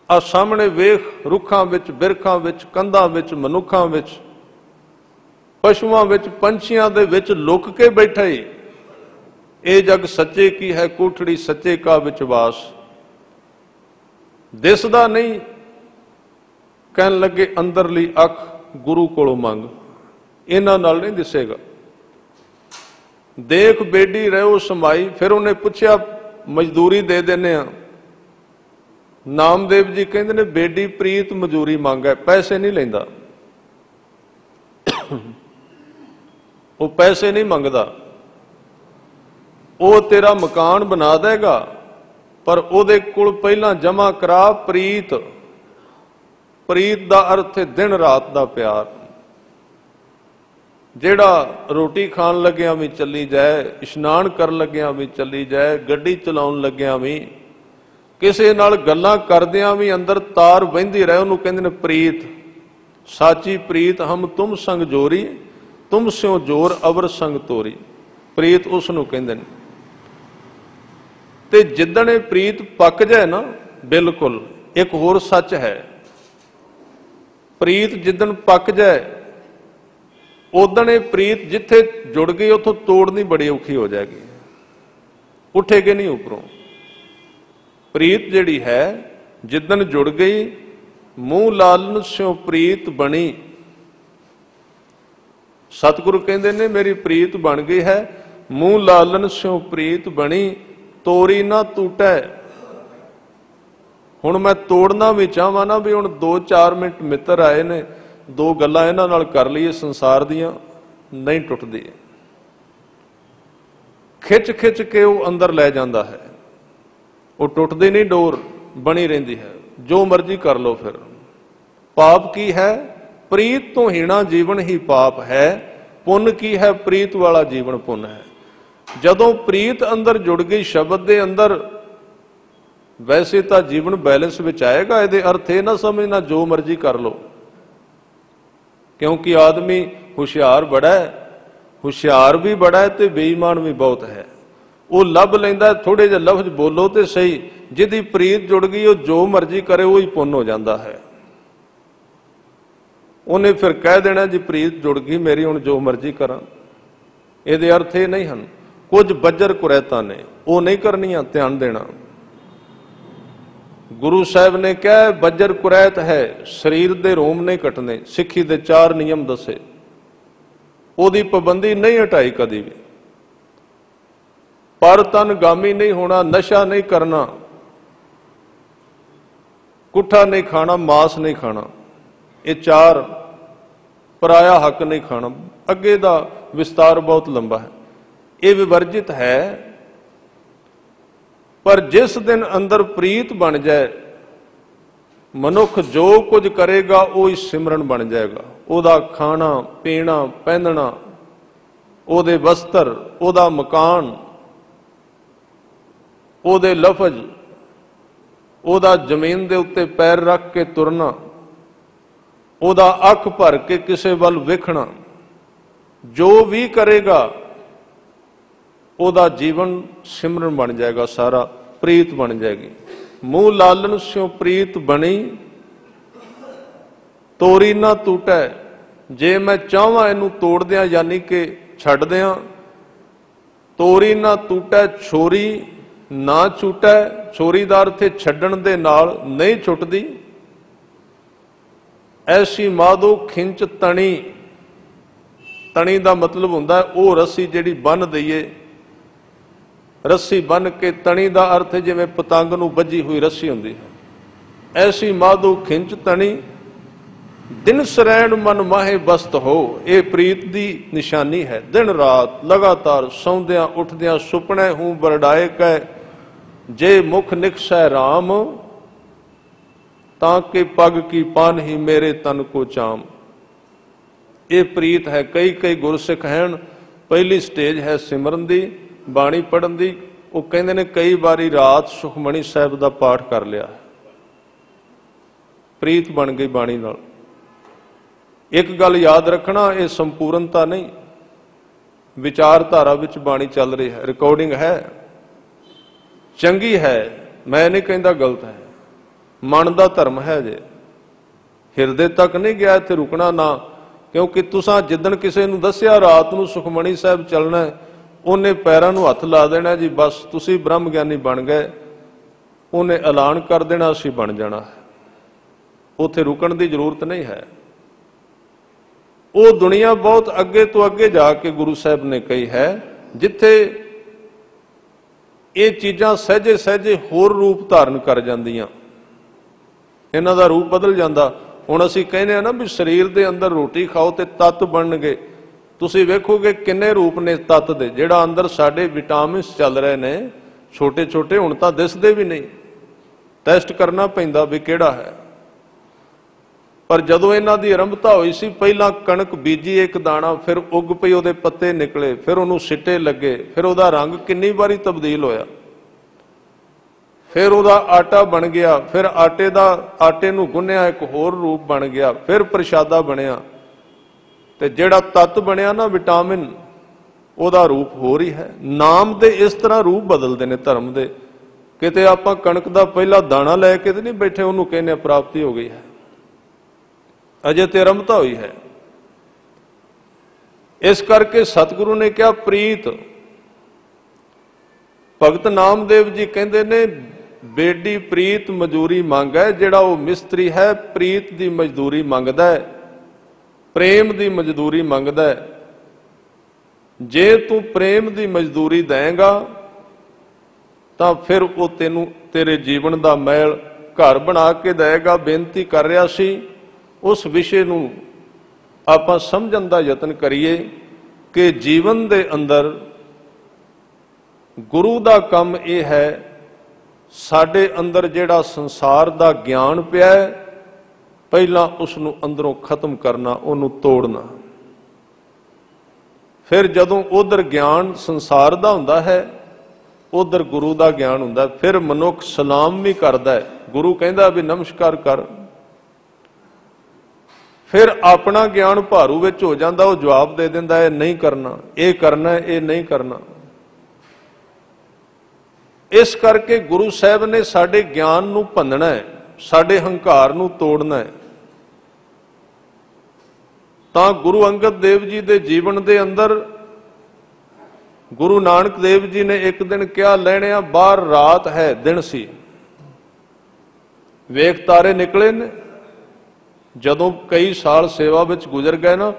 आ सामने वेख रुखां विच, बिरखां विच, कंधां विच, मनुखां विच, पशुआं विच, पंछियां दे विच लुक के बैठा ही। ए जग सच्चे की है कूठड़ी, सच्चे का विचवास। दिसदा नहीं, कहन लगे अंदरली अख गुरु कोलों मंग, इन्हां नाल नहीं दिसेगा। देख बेडी रहो समाई। फिर उन्हें पूछया मजदूरी दे देने। नामदेव जी कहते ने बेडी प्रीत मजूरी मांगा, पैसे नहीं लेंदा, वो पैसे नहीं मंगदा। वो तेरा मकान बना देगा, पर ओदे कोल पहला जमा करा प्रीत। प्रीत दा अर्थ है दिन रात दा प्यार। ਜਿਹੜਾ ਰੋਟੀ ਖਾਣ ਲੱਗਿਆਂ ਵੀ ਚੱਲੀ ਜਾਏ, ਇਸ਼ਨਾਨ ਕਰਨ ਲੱਗਿਆਂ ਵੀ ਚੱਲੀ ਜਾਏ, ਗੱਡੀ ਚਲਾਉਣ ਲੱਗਿਆਂ ਵੀ, ਕਿਸੇ ਨਾਲ ਗੱਲਾਂ ਕਰਦਿਆਂ ਵੀ ਅੰਦਰ ਤਾਰ ਵਹਿੰਦੀ ਰਹੇ, ਉਹਨੂੰ ਕਹਿੰਦੇ ਨੇ ਪ੍ਰੀਤ। ਸਾਚੀ ਪ੍ਰੀਤ ਹਮ ਤੁਮ ਸੰਗ ਜੋਰੀ, ਤੁਮ ਸਿਓ ਜੋਰ ਅਵਰ ਸੰਗ ਤੋਰੀ। ਪ੍ਰੀਤ ਉਸ ਨੂੰ ਕਹਿੰਦੇ ਨੇ। ਤੇ ਜਿੱਦਣ ਇਹ ਪ੍ਰੀਤ ਪੱਕ ਜਾਏ ਨਾ, ਬਿਲਕੁਲ ਇੱਕ ਹੋਰ ਸੱਚ ਹੈ, ਪ੍ਰੀਤ ਜਿੱਦਣ ਪੱਕ ਜਾਏ ਉਦਣ ਇਹ ਪ੍ਰੀਤ ਜਿੱਥੇ ਜੁੜ ਗਈ ਉੱਥੋਂ ਤੋੜਨੀ ਬੜੀ ਔਖੀ ਹੋ ਜਾਏਗੀ, ਉੱਠੇਗੀ ਨਹੀਂ ਉੱਪਰੋਂ। ਪ੍ਰੀਤ ਜਿਹੜੀ ਹੈ ਜਿੱਦਣ ਜੁੜ ਗਈ, ਮੂੰਹ ਲਾਲਨ ਸਿਓ ਪ੍ਰੀਤ ਬਣੀ। ਸਤਿਗੁਰੂ ਕਹਿੰਦੇ ਨੇ ਮੇਰੀ ਪ੍ਰੀਤ ਬਣ ਗਈ ਹੈ, ਮੂੰਹ ਲਾਲਨ ਸਿਓ ਪ੍ਰੀਤ ਬਣੀ, ਤੋਰੀ ਨਾ ਟੂਟੈ। ਹੁਣ ਮੈਂ ਤੋੜਨਾ ਵੀ ਚਾਹਾਂ ਨਾ, ਵੀ ਹੁਣ 2-4 ਮਿੰਟ ਮਿੱਤਰ ਆਏ ਨੇ, 2 ਗੱਲਾਂ ਇਹਨਾਂ ਨਾਲ ਕਰ ਲਈਏ ਸੰਸਾਰ ਦੀਆਂ, ਨਹੀਂ ਟੁੱਟਦੀ। ਖਿੱਚ ਖਿੱਚ ਕੇ ਉਹ ਅੰਦਰ ਲੈ ਜਾਂਦਾ ਹੈ, ਉਹ ਟੁੱਟਦੀ ਨਹੀਂ, ਡੋਰ ਬਣੀ ਰਹਿੰਦੀ ਹੈ। ਜੋ ਮਰਜ਼ੀ ਕਰ ਲੋ। ਫਿਰ ਪਾਪ ਕੀ ਹੈ? ਪ੍ਰੀਤ ਤੋਂ ਹੀਣਾ ਜੀਵਨ ਹੀ ਪਾਪ ਹੈ, ਪੁੰਨ ਕੀ ਹੈ? ਪ੍ਰੀਤ ਵਾਲਾ ਜੀਵਨ ਪੁੰਨ ਹੈ। ਜਦੋਂ ਪ੍ਰੀਤ ਅੰਦਰ ਜੁੜ ਗਈ ਸ਼ਬਦ ਦੇ ਅੰਦਰ, ਵੈਸੇ ਤਾਂ ਜੀਵਨ ਬੈਲੈਂਸ ਵਿੱਚ ਆਏਗਾ। ਇਹਦੇ ਅਰਥ ਇਹ ਨਾ ਸਮਝਣਾ ਜੋ ਮਰਜ਼ੀ ਕਰ ਲੋ, ਕਿਉਂਕਿ ਆਦਮੀ ਹੁਸ਼ਿਆਰ ਬੜਾ ਹੈ, ਹੁਸ਼ਿਆਰ ਵੀ ਬੜਾ ਹੈ ਤੇ ਬੇਈਮਾਨ ਵੀ ਬਹੁਤ ਹੈ। ਉਹ ਲੱਭ ਲੈਂਦਾ ਥੋੜੇ ਜਿਹੇ ਲਫ਼ਜ਼ ਬੋਲੋ ਤੇ ਸਹੀ, ਜਿਹਦੀ ਪ੍ਰੀਤ ਜੁੜ ਗਈ ਉਹ ਜੋ ਮਰਜ਼ੀ ਕਰੇ ਉਹ ਹੀ ਪੁੰਨ ਹੋ ਜਾਂਦਾ ਹੈ। ਉਹਨੇ ਫਿਰ ਕਹਿ ਦੇਣਾ ਜੀ ਪ੍ਰੀਤ ਜੁੜ ਗਈ ਮੇਰੀ, ਹੁਣ ਜੋ ਮਰਜ਼ੀ ਕਰਾਂ। ਇਹਦੇ ਅਰਥ ਇਹ ਨਹੀਂ ਹਨ। ਕੁਝ ਬੱਜਰ ਕੁਰੈਤਾਂ ਨੇ, ਉਹ ਨਹੀਂ ਕਰਨੀਆਂ, ਧਿਆਨ ਦੇਣਾ। ਗੁਰੂ ਸਾਹਿਬ ਨੇ ਕਿਹਾ ਬੱਜਰ ਕੁਰੈਤ ਹੈ, ਸਰੀਰ ਦੇ ਰੋਮ ਨਹੀਂ ਕੱਟਣੇ। ਸਿੱਖੀ ਦੇ 4 ਨਿਯਮ ਦੱਸੇ, ਉਹਦੀ ਪਾਬੰਦੀ ਨਹੀਂ ਹਟਾਈ ਕਦੀ ਵੀ। ਪਰ ਤਨ ਗਾਮੀ ਨਹੀਂ ਹੋਣਾ, ਨਸ਼ਾ ਨਹੀਂ ਕਰਨਾ, ਕੁੱਠਾ ਨਹੀਂ ਖਾਣਾ, ਮਾਸ ਨਹੀਂ ਖਾਣਾ। ਇਹ 4, ਪਰਾਇਆ ਹੱਕ ਨਹੀਂ ਖਾਣਾ। ਅੱਗੇ ਦਾ ਵਿਸਤਾਰ ਬਹੁਤ ਲੰਬਾ ਹੈ, ਇਹ ਵਿਵਰਜਿਤ ਹੈ। ਪਰ ਜਿਸ ਦਿਨ ਅੰਦਰ ਪ੍ਰੀਤ ਬਣ ਜਾਏ, ਮਨੁੱਖ ਜੋ ਕੁਝ ਕਰੇਗਾ ਉਹ ਹੀ ਸਿਮਰਨ ਬਣ ਜਾਏਗਾ। ਉਹਦਾ ਖਾਣਾ ਪੀਣਾ ਪਹਿਨਣਾ, ਉਹਦੇ ਵਸਤਰ, ਉਹਦਾ ਮਕਾਨ, ਉਹਦੇ ਲਫ਼ਜ਼, ਉਹਦਾ ਜ਼ਮੀਨ ਦੇ ਉੱਤੇ ਪੈਰ ਰੱਖ ਕੇ ਤੁਰਨਾ, ਉਹਦਾ ਅੱਖ ਭਰ ਕੇ ਕਿਸੇ ਵੱਲ ਵੇਖਣਾ, ਜੋ ਵੀ ਕਰੇਗਾ ਉਹਦਾ ਜੀਵਨ ਸਿਮਰਨ ਬਣ ਜਾਏਗਾ, ਸਾਰਾ ਪ੍ਰੀਤ ਬਣ ਜਾਏਗੀ। ਮੂੰਹ ਲਾਲਨ ਸਿਓ ਪ੍ਰੀਤ ਬਣੀ, ਤੋਰੀ ਨਾ ਟੂਟੈ। ਜੇ ਮੈਂ ਚਾਹਾਂ ਇਹਨੂੰ ਤੋੜ ਦਿਆਂ, ਯਾਨੀ ਕਿ ਛੱਡ ਦਿਆਂ, ਤੋਰੀ ਨਾ ਟੂਟੈ, ਛੋਰੀ ਨਾ ਛੁਟੈ। ਛੋਰੀ ਦਾ ਅਰਥ ਛੱਡਣ ਦੇ ਨਾਲ ਨਹੀਂ ਛੁੱਟਦੀ। ਐਸੀ ਮਾਧੋ ਖਿੰਚ ਤਣੀ। ਤਣੀ ਦਾ ਮਤਲਬ ਹੁੰਦਾ ਉਹ ਰੱਸੀ ਜਿਹੜੀ ਬੰਨ੍ਹ ਦਈਏ, ਰੱਸੀ ਬੰਨ੍ਹ ਕੇ। ਤਣੀ ਦਾ ਅਰਥ ਜਿਵੇਂ ਪਤੰਗ ਨੂੰ ਬੱਝੀ ਹੋਈ ਰੱਸੀ ਹੁੰਦੀ ਹੈ। ਐਸੀ ਮਾਧੋ ਖਿੰਚ ਤਣੀ, ਦਿਨ ਸਰੈਣ ਮਨ ਮਾਹੇ ਬਸਤ ਹੋ। ਇਹ ਪ੍ਰੀਤ ਦੀ ਨਿਸ਼ਾਨੀ ਹੈ। ਦਿਨ ਰਾਤ ਲਗਾਤਾਰ ਸੌਂਦਿਆਂ ਉੱਠਦਿਆਂ ਸੁਪਨੇ ਹੂੰ ਬਰਡਾਏ ਕੈ, ਜੇ ਮੁਖ ਨਿਕਸੈ ਰਾਮ, ਤਾਂ ਕਿ ਪਗ ਕੀ ਪਾਨ ਹੀ ਮੇਰੇ ਤਨ ਕੋ ਚਾਮ। ਇਹ ਪ੍ਰੀਤ ਹੈ। ਕਈ ਕਈ ਗੁਰਸਿੱਖ ਹਨ, ਪਹਿਲੀ ਸਟੇਜ ਹੈ ਸਿਮਰਨ ਦੀ, ਬਾਣੀ ਪੜ੍ਹਨ ਦੀ। ਉਹ ਕਹਿੰਦੇ ਨੇ ਕਈ ਵਾਰੀ ਰਾਤ ਸੁਖਮਣੀ ਸਾਹਿਬ ਦਾ ਪਾਠ ਕਰ ਲਿਆ, ਪ੍ਰੀਤ ਬਣ ਗਈ ਬਾਣੀ ਨਾਲ। ਇੱਕ ਗੱਲ ਯਾਦ ਰੱਖਣਾ, ਇਹ ਸੰਪੂਰਨਤਾ ਨਹੀਂ, ਵਿਚਾਰਧਾਰਾ ਵਿੱਚ ਬਾਣੀ ਚੱਲ ਰਹੀ ਹੈ, ਰਿਕਾਰਡਿੰਗ ਹੈ, ਚੰਗੀ ਹੈ, ਮੈਂ ਨਹੀਂ ਕਹਿੰਦਾ ਗਲਤ ਹੈ, ਮਨ ਦਾ ਧਰਮ ਹੈ। ਜੇ ਹਿਰਦੇ ਤੱਕ ਨਹੀਂ ਗਿਆ ਇੱਥੇ ਰੁਕਣਾ ਨਾ, ਕਿਉਂਕਿ ਤੁਸੀਂ ਜਿੱਦਣ ਕਿਸੇ ਨੂੰ ਦੱਸਿਆ ਰਾਤ ਨੂੰ ਸੁਖਮਣੀ ਸਾਹਿਬ ਚੱਲਣਾ, ਉਹਨੇ ਪੈਰਾਂ ਨੂੰ ਹੱਥ ਲਾ ਦੇਣਾ ਜੀ ਬਸ ਤੁਸੀਂ ਬ੍ਰਹਮ ਗਿਆਨੀ ਬਣ ਗਏ। ਉਹਨੇ ਐਲਾਨ ਕਰ ਦੇਣਾ ਅਸੀਂ ਬਣ ਜਾਣਾ ਹੈ। ਉੱਥੇ ਰੁਕਣ ਦੀ ਜ਼ਰੂਰਤ ਨਹੀਂ ਹੈ। ਉਹ ਦੁਨੀਆ ਬਹੁਤ ਅੱਗੇ ਤੋਂ ਅੱਗੇ ਜਾ ਕੇ ਗੁਰੂ ਸਾਹਿਬ ਨੇ ਕਹੀ ਹੈ, ਜਿੱਥੇ ਇਹ ਚੀਜ਼ਾਂ ਸਹਿਜੇ ਸਹਿਜੇ ਹੋਰ ਰੂਪ ਧਾਰਨ ਕਰ ਜਾਂਦੀਆਂ, ਇਹਨਾਂ ਦਾ ਰੂਪ ਬਦਲ ਜਾਂਦਾ। ਹੁਣ ਅਸੀਂ ਕਹਿੰਦੇ ਆ ਨਾ ਵੀ ਸਰੀਰ ਦੇ ਅੰਦਰ ਰੋਟੀ ਖਾਓ ਤੇ ਤੱਤ ਬਣਨਗੇ। ਤੁਸੀਂ ਵੇਖੋਗੇ ਕਿੰਨੇ ਰੂਪ ਨੇ ਤੱਤ ਦੇ। ਜਿਹੜਾ ਅੰਦਰ ਸਾਡੇ ਵਿਟਾਮਿਨਸ ਚੱਲ ਰਹੇ ਨੇ ਛੋਟੇ ਛੋਟੇ, ਹੁਣ ਤਾਂ ਦਿਸਦੇ ਵੀ ਨਹੀਂ, ਟੈਸਟ ਕਰਨਾ ਪੈਂਦਾ ਵੀ ਕਿਹੜਾ ਹੈ। ਪਰ ਜਦੋਂ ਇਹਨਾਂ ਦੀ ਆਰੰਭਤਾ ਹੋਈ ਸੀ, ਪਹਿਲਾਂ ਕਣਕ ਬੀਜੀ ਇੱਕ ਦਾਣਾ, ਫਿਰ ਉੱਗ ਪਈ, ਉਹਦੇ ਪੱਤੇ ਨਿਕਲੇ, ਫਿਰ ਉਹਨੂੰ ਸਿੱਟੇ ਲੱਗੇ, ਫਿਰ ਉਹਦਾ ਰੰਗ ਕਿੰਨੀ ਵਾਰੀ ਤਬਦੀਲ ਹੋਇਆ। फिर ਉਹਦਾ ਆਟਾ ਬਣ ਗਿਆ, फिर आटे ਨੂੰ ਗੁੰਨਿਆ ਇੱਕ ਹੋਰ ਰੂਪ ਬਣ ਗਿਆ, फिर ਪ੍ਰਸ਼ਾਦਾ ਬਣਿਆ। ਤੇ ਜਿਹੜਾ ਤੱਤ ਬਣਿਆ ਨਾ ਵਿਟਾਮਿਨ, ਉਹਦਾ ਰੂਪ ਹੋਰ ਹੀ ਹੈ। ਨਾਮ ਦੇ ਇਸ ਤਰ੍ਹਾਂ ਰੂਪ ਬਦਲਦੇ ਨੇ ਧਰਮ ਦੇ। ਕਿਤੇ ਆਪਾਂ ਕਣਕ ਦਾ ਪਹਿਲਾ ਦਾਣਾ ਲੈ ਕੇ ਤੇ ਨਹੀਂ ਬੈਠੇ ਉਹਨੂੰ ਕਹਿੰਦੇ ਪ੍ਰਾਪਤੀ ਹੋ ਗਈ ਹੈ, ਅਜੇ ਤੇ ਆਰੰਭਤਾ ਹੋਈ ਹੈ। ਇਸ ਕਰਕੇ ਸਤਿਗੁਰੂ ਨੇ ਕਿਹਾ ਪ੍ਰੀਤ। ਭਗਤ ਨਾਮਦੇਵ ਜੀ ਕਹਿੰਦੇ ਨੇ ਬੇਡੀ ਪ੍ਰੀਤ ਮਜ਼ਦੂਰੀ ਮੰਗੈ, ਜਿਹੜਾ ਉਹ ਮਿਸਤਰੀ ਹੈ ਪ੍ਰੀਤ ਦੀ ਮਜ਼ਦੂਰੀ ਮੰਗਦਾ ਹੈ, ਪ੍ਰੇਮ ਦੀ ਮਜ਼ਦੂਰੀ ਮੰਗਦਾ ਹੈ। ਜੇ ਤੂੰ ਪ੍ਰੇਮ ਦੀ ਮਜ਼ਦੂਰੀ ਦੇਂਗਾ ਤਾਂ ਫਿਰ ਉਹ ਤੈਨੂੰ ਤੇਰੇ ਜੀਵਨ ਦਾ ਮਹਿਲ ਘਰ ਬਣਾ ਕੇ ਦੇਗਾ। ਬੇਨਤੀ ਕਰ ਰਿਹਾ ਸੀ ਉਸ ਵਿਸ਼ੇ ਨੂੰ ਆਪਾਂ ਸਮਝਣ ਦਾ ਯਤਨ ਕਰੀਏ ਕਿ ਜੀਵਨ ਦੇ ਅੰਦਰ ਗੁਰੂ ਦਾ ਕੰਮ ਇਹ ਹੈ, ਸਾਡੇ ਅੰਦਰ ਜਿਹੜਾ ਸੰਸਾਰ ਦਾ ਗਿਆਨ ਪਿਆ ਹੈ ਪਹਿਲਾਂ ਉਸ ਨੂੰ ਅੰਦਰੋਂ ਖਤਮ ਕਰਨਾ, ਉਹਨੂੰ ਤੋੜਨਾ। ਫਿਰ ਜਦੋਂ ਉਧਰ ਗਿਆਨ ਸੰਸਾਰ ਦਾ ਹੁੰਦਾ ਹੈ, ਉਧਰ ਗੁਰੂ ਦਾ ਗਿਆਨ ਹੁੰਦਾ, ਫਿਰ ਮਨੁੱਖ ਸਲਾਮ ਵੀ ਕਰਦਾ ਹੈ। ਗੁਰੂ ਕਹਿੰਦਾ ਵੀ ਨਮਸਕਾਰ ਕਰ। ਫਿਰ ਆਪਣਾ ਗਿਆਨ ਭਾਰੂ ਵਿੱਚ ਹੋ ਜਾਂਦਾ, ਉਹ ਜਵਾਬ ਦੇ ਦਿੰਦਾ ਹੈ ਨਹੀਂ ਕਰਨਾ, ਇਹ ਕਰਨਾ, ਇਹ ਨਹੀਂ ਕਰਨਾ। ਇਸ ਕਰਕੇ ਗੁਰੂ ਸਾਹਿਬ ਨੇ ਸਾਡੇ ਗਿਆਨ ਨੂੰ ਭੰਨਣਾ ਹੈ, ਸਾਡੇ ਹੰਕਾਰ ਨੂੰ ਤੋੜਨਾ ਹੈ। ਤਾਂ ਗੁਰੂ ਅੰਗਦ ਦੇਵ ਜੀ ਦੇ ਜੀਵਨ ਦੇ ਅੰਦਰ ਗੁਰੂ ਨਾਨਕ ਦੇਵ ਜੀ ਨੇ ਇੱਕ ਦਿਨ ਕਿਹਾ, ਲੈਣਿਆ ਬਾਹਰ ਰਾਤ ਹੈ ਦਿਨ ਸੀ, ਵੇਖ ਤਾਰੇ ਨਿਕਲੇ ਨੇ। ਜਦੋਂ ਕਈ ਸਾਲ ਸੇਵਾ ਵਿੱਚ ਗੁਜ਼ਰ ਗਏ ਨਾ,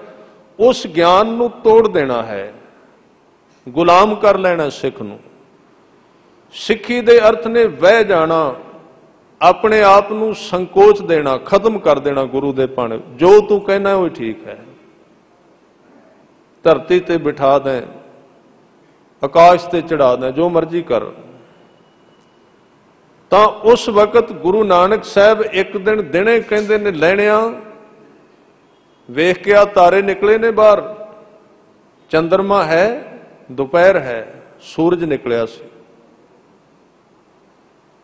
ਉਸ ਗਿਆਨ ਨੂੰ ਤੋੜ ਦੇਣਾ ਹੈ, ਗੁਲਾਮ ਕਰ ਲੈਣਾ ਸਿੱਖ ਨੂੰ। ਸਿੱਖੀ ਦੇ ਅਰਥ ਨੇ ਵਹਿ ਜਾਣਾ, ਆਪਣੇ ਆਪ ਨੂੰ ਸੰਕੋਚ ਦੇਣਾ, ਖਤਮ ਕਰ ਦੇਣਾ ਗੁਰੂ ਦੇ ਪਾਣੇ। ਜੋ ਤੂੰ ਕਹਿਣਾ ਉਹ ਠੀਕ ਹੈ, ਧਰਤੀ ਤੇ ਬਿਠਾ ਦੇ, ਆਕਾਸ਼ ਤੇ ਚੜਾ ਦੇ, ਜੋ ਮਰਜ਼ੀ ਕਰ। ਤਾਂ ਉਸ ਵਕਤ ਗੁਰੂ ਨਾਨਕ ਸਾਹਿਬ ਇੱਕ ਦਿਨ ਦਿਨੇ ਕਹਿੰਦੇ ਨੇ, ਲੈਣਿਆ ਵੇਖ ਕੇ ਆ ਤਾਰੇ ਨਿਕਲੇ ਨੇ ਬਾਹਰ, ਚੰਦਰਮਾ ਹੈ, ਦੁਪਹਿਰ ਹੈ, ਸੂਰਜ ਨਿਕਲਿਆ ਸੀ।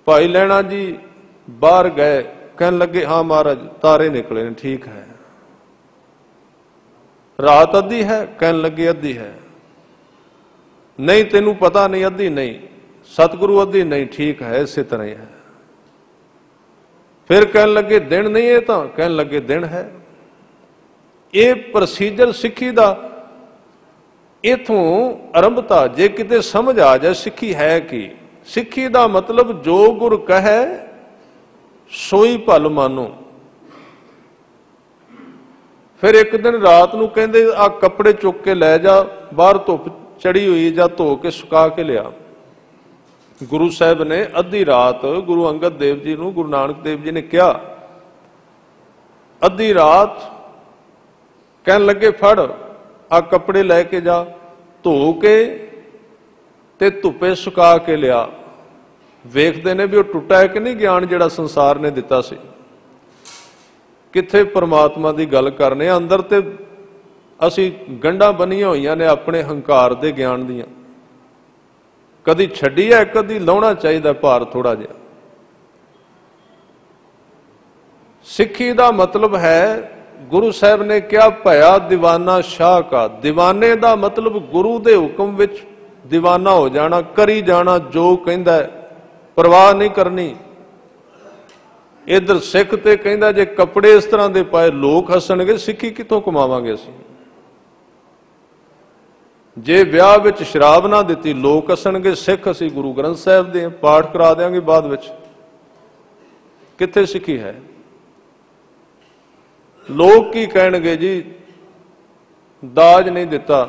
ਭਾਈ ਲੈਣਾ ਜੀ ਬਾਹਰ ਗਏ, ਕਹਿਣ ਲੱਗੇ ਹਾਂ ਮਹਾਰਾਜ ਤਾਰੇ ਨਿਕਲੇ ਨੇ, ਠੀਕ ਹੈ। ਰਾਤ ਅੱਧੀ ਹੈ, ਕਹਿਣ ਲੱਗੇ ਅੱਧੀ ਹੈ। ਨਹੀਂ ਤੈਨੂੰ ਪਤਾ ਨਹੀਂ, ਅੱਧੀ ਨਹੀਂ। ਸਤਿਗੁਰੂ ਅੱਧੀ ਨਹੀਂ, ਠੀਕ ਹੈ, ਇਸੇ ਤਰ੍ਹਾਂ ਹੀ ਹੈ। ਫਿਰ ਕਹਿਣ ਲੱਗੇ ਦਿਨ ਨਹੀਂ ਇਹ ਤਾਂ, ਕਹਿਣ ਲੱਗੇ ਦਿਨ ਹੈ। ਇਹ ਪ੍ਰੋਸੀਜਰ ਸਿੱਖੀ ਦਾ ਇਥੋਂ ਆਰੰਭਤਾ। ਜੇ ਕਿਤੇ ਸਮਝ ਆ ਜਾਏ ਸਿੱਖੀ ਹੈ ਕੀ, ਸਿੱਖੀ ਦਾ ਮਤਲਬ ਜੋ ਗੁਰ ਕਹੈ ਸੋਈ ਭਲ ਮਾਨੋ। ਫਿਰ ਇੱਕ ਦਿਨ ਰਾਤ ਨੂੰ ਕਹਿੰਦੇ ਆ ਕੱਪੜੇ ਚੁੱਕ ਕੇ ਲੈ ਜਾ, ਬਾਹਰ ਧੁੱਪ ਚੜੀ ਹੋਈ, ਜਾਂ ਧੋ ਕੇ ਸੁਕਾ ਕੇ ਲਿਆ। ਗੁਰੂ ਸਾਹਿਬ ਨੇ ਅੱਧੀ ਰਾਤ ਗੁਰੂ ਅੰਗਦ ਦੇਵ ਜੀ ਨੂੰ, ਗੁਰੂ ਨਾਨਕ ਦੇਵ ਜੀ ਨੇ ਕਿਹਾ, ਅੱਧੀ ਰਾਤ ਕਹਿਣ ਲੱਗੇ ਫੜ ਆ ਕੱਪੜੇ ਲੈ ਕੇ ਜਾ, ਧੋ ਕੇ ਤੇ ਧੁੱਪੇ ਸੁਕਾ ਕੇ ਲਿਆ। ਵੇਖਦੇ ਨੇ ਵੀ ਉਹ ਟੁੱਟਾ ਹੈ ਕਿ ਨਹੀਂ ਗਿਆਨ ਜਿਹੜਾ ਸੰਸਾਰ ਨੇ ਦਿੱਤਾ ਸੀ। ਕਿੱਥੇ ਪਰਮਾਤਮਾ ਦੀ ਗੱਲ ਕਰਨੇ ਆ, ਅੰਦਰ ਤੇ ਅਸੀਂ ਗੰਢਾਂ ਬੰਨੀਆਂ ਹੋਈਆਂ ਨੇ ਆਪਣੇ ਹੰਕਾਰ ਦੇ ਗਿਆਨ ਦੀਆਂ। ਕਦੀ ਛੱਡੀ ਹੈ, ਕਦੀ ਲਾਉਣਾ ਚਾਹੀਦਾ ਭਾਰ ਥੋੜਾ ਜਿਹਾ। ਸਿੱਖੀ ਦਾ ਮਤਲਬ ਹੈ, ਗੁਰੂ ਸਾਹਿਬ ਨੇ ਕਿਹਾ ਭਇਆ ਦੀਵਾਨਾ ਸ਼ਾਹ ਕਾ। ਦੀਵਾਨੇ ਦਾ ਮਤਲਬ ਗੁਰੂ ਦੇ ਹੁਕਮ ਵਿੱਚ ਦੀਵਾਨਾ ਹੋ ਜਾਣਾ, ਕਰੀ ਜਾਣਾ ਜੋ ਕਹਿੰਦਾ ਹੈ, ਪਰਵਾਹ ਨਹੀਂ ਕਰਨੀ। ਇਧਰ ਸਿੱਖ ਤੇ ਕਹਿੰਦਾ ਜੇ ਕੱਪੜੇ ਇਸ ਤਰ੍ਹਾਂ ਦੇ ਪਾਏ ਲੋਕ ਹੱਸਣਗੇ, ਸਿੱਖੀ ਕਿੱਥੋਂ ਕਮਾਵਾਂਗੇ ਅਸੀਂ। ਜੇ ਵਿਆਹ ਵਿੱਚ ਸ਼ਰਾਬ ਨਾ ਦਿੱਤੀ ਲੋਕ ਹੱਸਣਗੇ, ਸਿੱਖ ਅਸੀਂ ਗੁਰੂ ਗ੍ਰੰਥ ਸਾਹਿਬ ਦੇ ਪਾਠ ਕਰਾ ਦਿਆਂਗੇ ਬਾਅਦ ਵਿੱਚ, ਕਿੱਥੇ ਸਿੱਖੀ ਹੈ। ਲੋਕ ਕੀ ਕਹਿਣਗੇ ਜੀ, ਦਾਜ ਨਹੀਂ ਦਿੱਤਾ,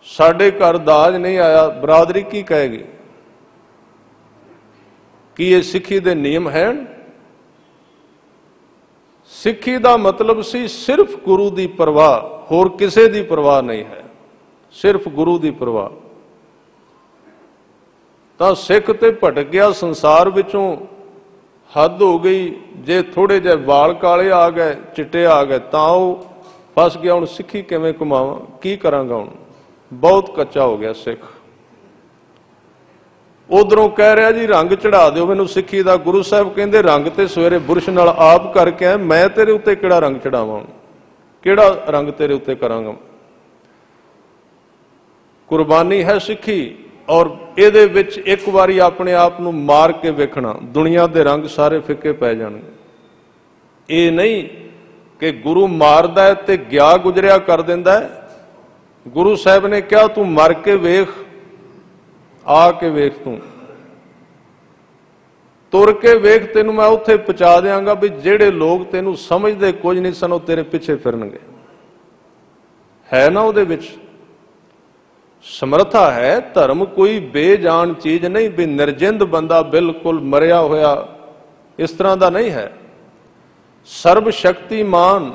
ਸਾਡੇ ਘਰ ਦਾਜ ਨਹੀਂ ਆਇਆ, ਬਰਾਦਰੀ ਕੀ ਕਹੇਗੀ। ਕੀ ਇਹ ਸਿੱਖੀ ਦੇ ਨਿਯਮ ਹਨ? ਸਿੱਖੀ ਦਾ ਮਤਲਬ ਸੀ ਸਿਰਫ ਗੁਰੂ ਦੀ ਪਰਵਾਹ, ਹੋਰ ਕਿਸੇ ਦੀ ਪਰਵਾਹ ਨਹੀਂ ਹੈ, ਸਿਰਫ ਗੁਰੂ ਦੀ ਪਰਵਾਹ। ਤਾਂ ਸਿੱਖ ਤੇ ਭਟਕ ਗਿਆ ਸੰਸਾਰ ਵਿੱਚੋਂ, ਹੱਦ ਹੋ ਗਈ। ਜੇ ਥੋੜੇ ਜਿਹੇ ਵਾਲ ਕਾਲੇ ਆ ਗਏ, ਚਿੱਟੇ ਆ ਗਏ, ਤਾਂ ਉਹ ਫਸ ਗਿਆ। ਹੁਣ ਸਿੱਖੀ ਕਿਵੇਂ ਕਮਾਵਾਂ, ਕੀ ਕਰਾਂਗਾ, ਹੁਣ ਬਹੁਤ ਕੱਚਾ ਹੋ ਗਿਆ ਸਿੱਖ। ਉਧਰੋਂ ਕਹਿ ਰਿਹਾ ਜੀ ਰੰਗ ਚੜਾ ਦਿਓ ਮੈਨੂੰ ਸਿੱਖੀ ਦਾ। ਗੁਰੂ ਸਾਹਿਬ ਕਹਿੰਦੇ ਰੰਗ ਤੇ ਸਵੇਰੇ ਬੁਰਸ਼ ਨਾਲ ਆਪ ਕਰਕੇ ਆਇਆ, ਮੈਂ ਤੇਰੇ ਉੱਤੇ ਕਿਹੜਾ ਰੰਗ ਚੜਾਵਾਂ, ਕਿਹੜਾ ਰੰਗ ਤੇਰੇ ਉੱਤੇ ਕਰਾਂਗਾ। ਕੁਰਬਾਨੀ ਹੈ ਸਿੱਖੀ, ਔਰ ਇਹਦੇ ਵਿੱਚ ਇੱਕ ਵਾਰੀ ਆਪਣੇ ਆਪ ਨੂੰ ਮਾਰ ਕੇ ਵੇਖਣਾ, ਦੁਨੀਆ ਦੇ ਰੰਗ ਸਾਰੇ ਫਿੱਕੇ ਪੈ ਜਾਣਗੇ। ਇਹ ਨਹੀਂ ਕਿ ਗੁਰੂ ਮਾਰਦਾ ਹੈ ਤੇ ਗਿਆ ਗੁਜਰਿਆ ਕਰ ਦਿੰਦਾ ਹੈ। ਗੁਰੂ ਸਾਹਿਬ ਨੇ ਕਿਹਾ ਤੂੰ ਮਰ ਕੇ ਵੇਖ, ਆ ਕੇ ਵੇਖ, ਤੂੰ ਤੁਰ ਕੇ ਵੇਖ, ਤੈਨੂੰ ਮੈਂ ਉੱਥੇ ਪਹੁੰਚਾ ਦਿਆਂਗਾ ਵੀ ਜਿਹੜੇ ਲੋਕ ਤੈਨੂੰ ਸਮਝਦੇ ਕੁਝ ਨਹੀਂ ਸਨ ਉਹ ਤੇਰੇ ਪਿੱਛੇ ਫਿਰਨਗੇ। ਹੈ ਨਾ ਉਹਦੇ ਵਿੱਚ ਸਮਰੱਥਾ ਹੈ। ਧਰਮ ਕੋਈ ਬੇਜਾਨ ਚੀਜ਼ ਨਹੀਂ ਵੀ ਨਿਰਜਿੰਦ ਬੰਦਾ ਬਿਲਕੁਲ ਮਰਿਆ ਹੋਇਆ, ਇਸ ਤਰ੍ਹਾਂ ਦਾ ਨਹੀਂ ਹੈ। ਸਰਬ ਸ਼ਕਤੀਮਾਨ,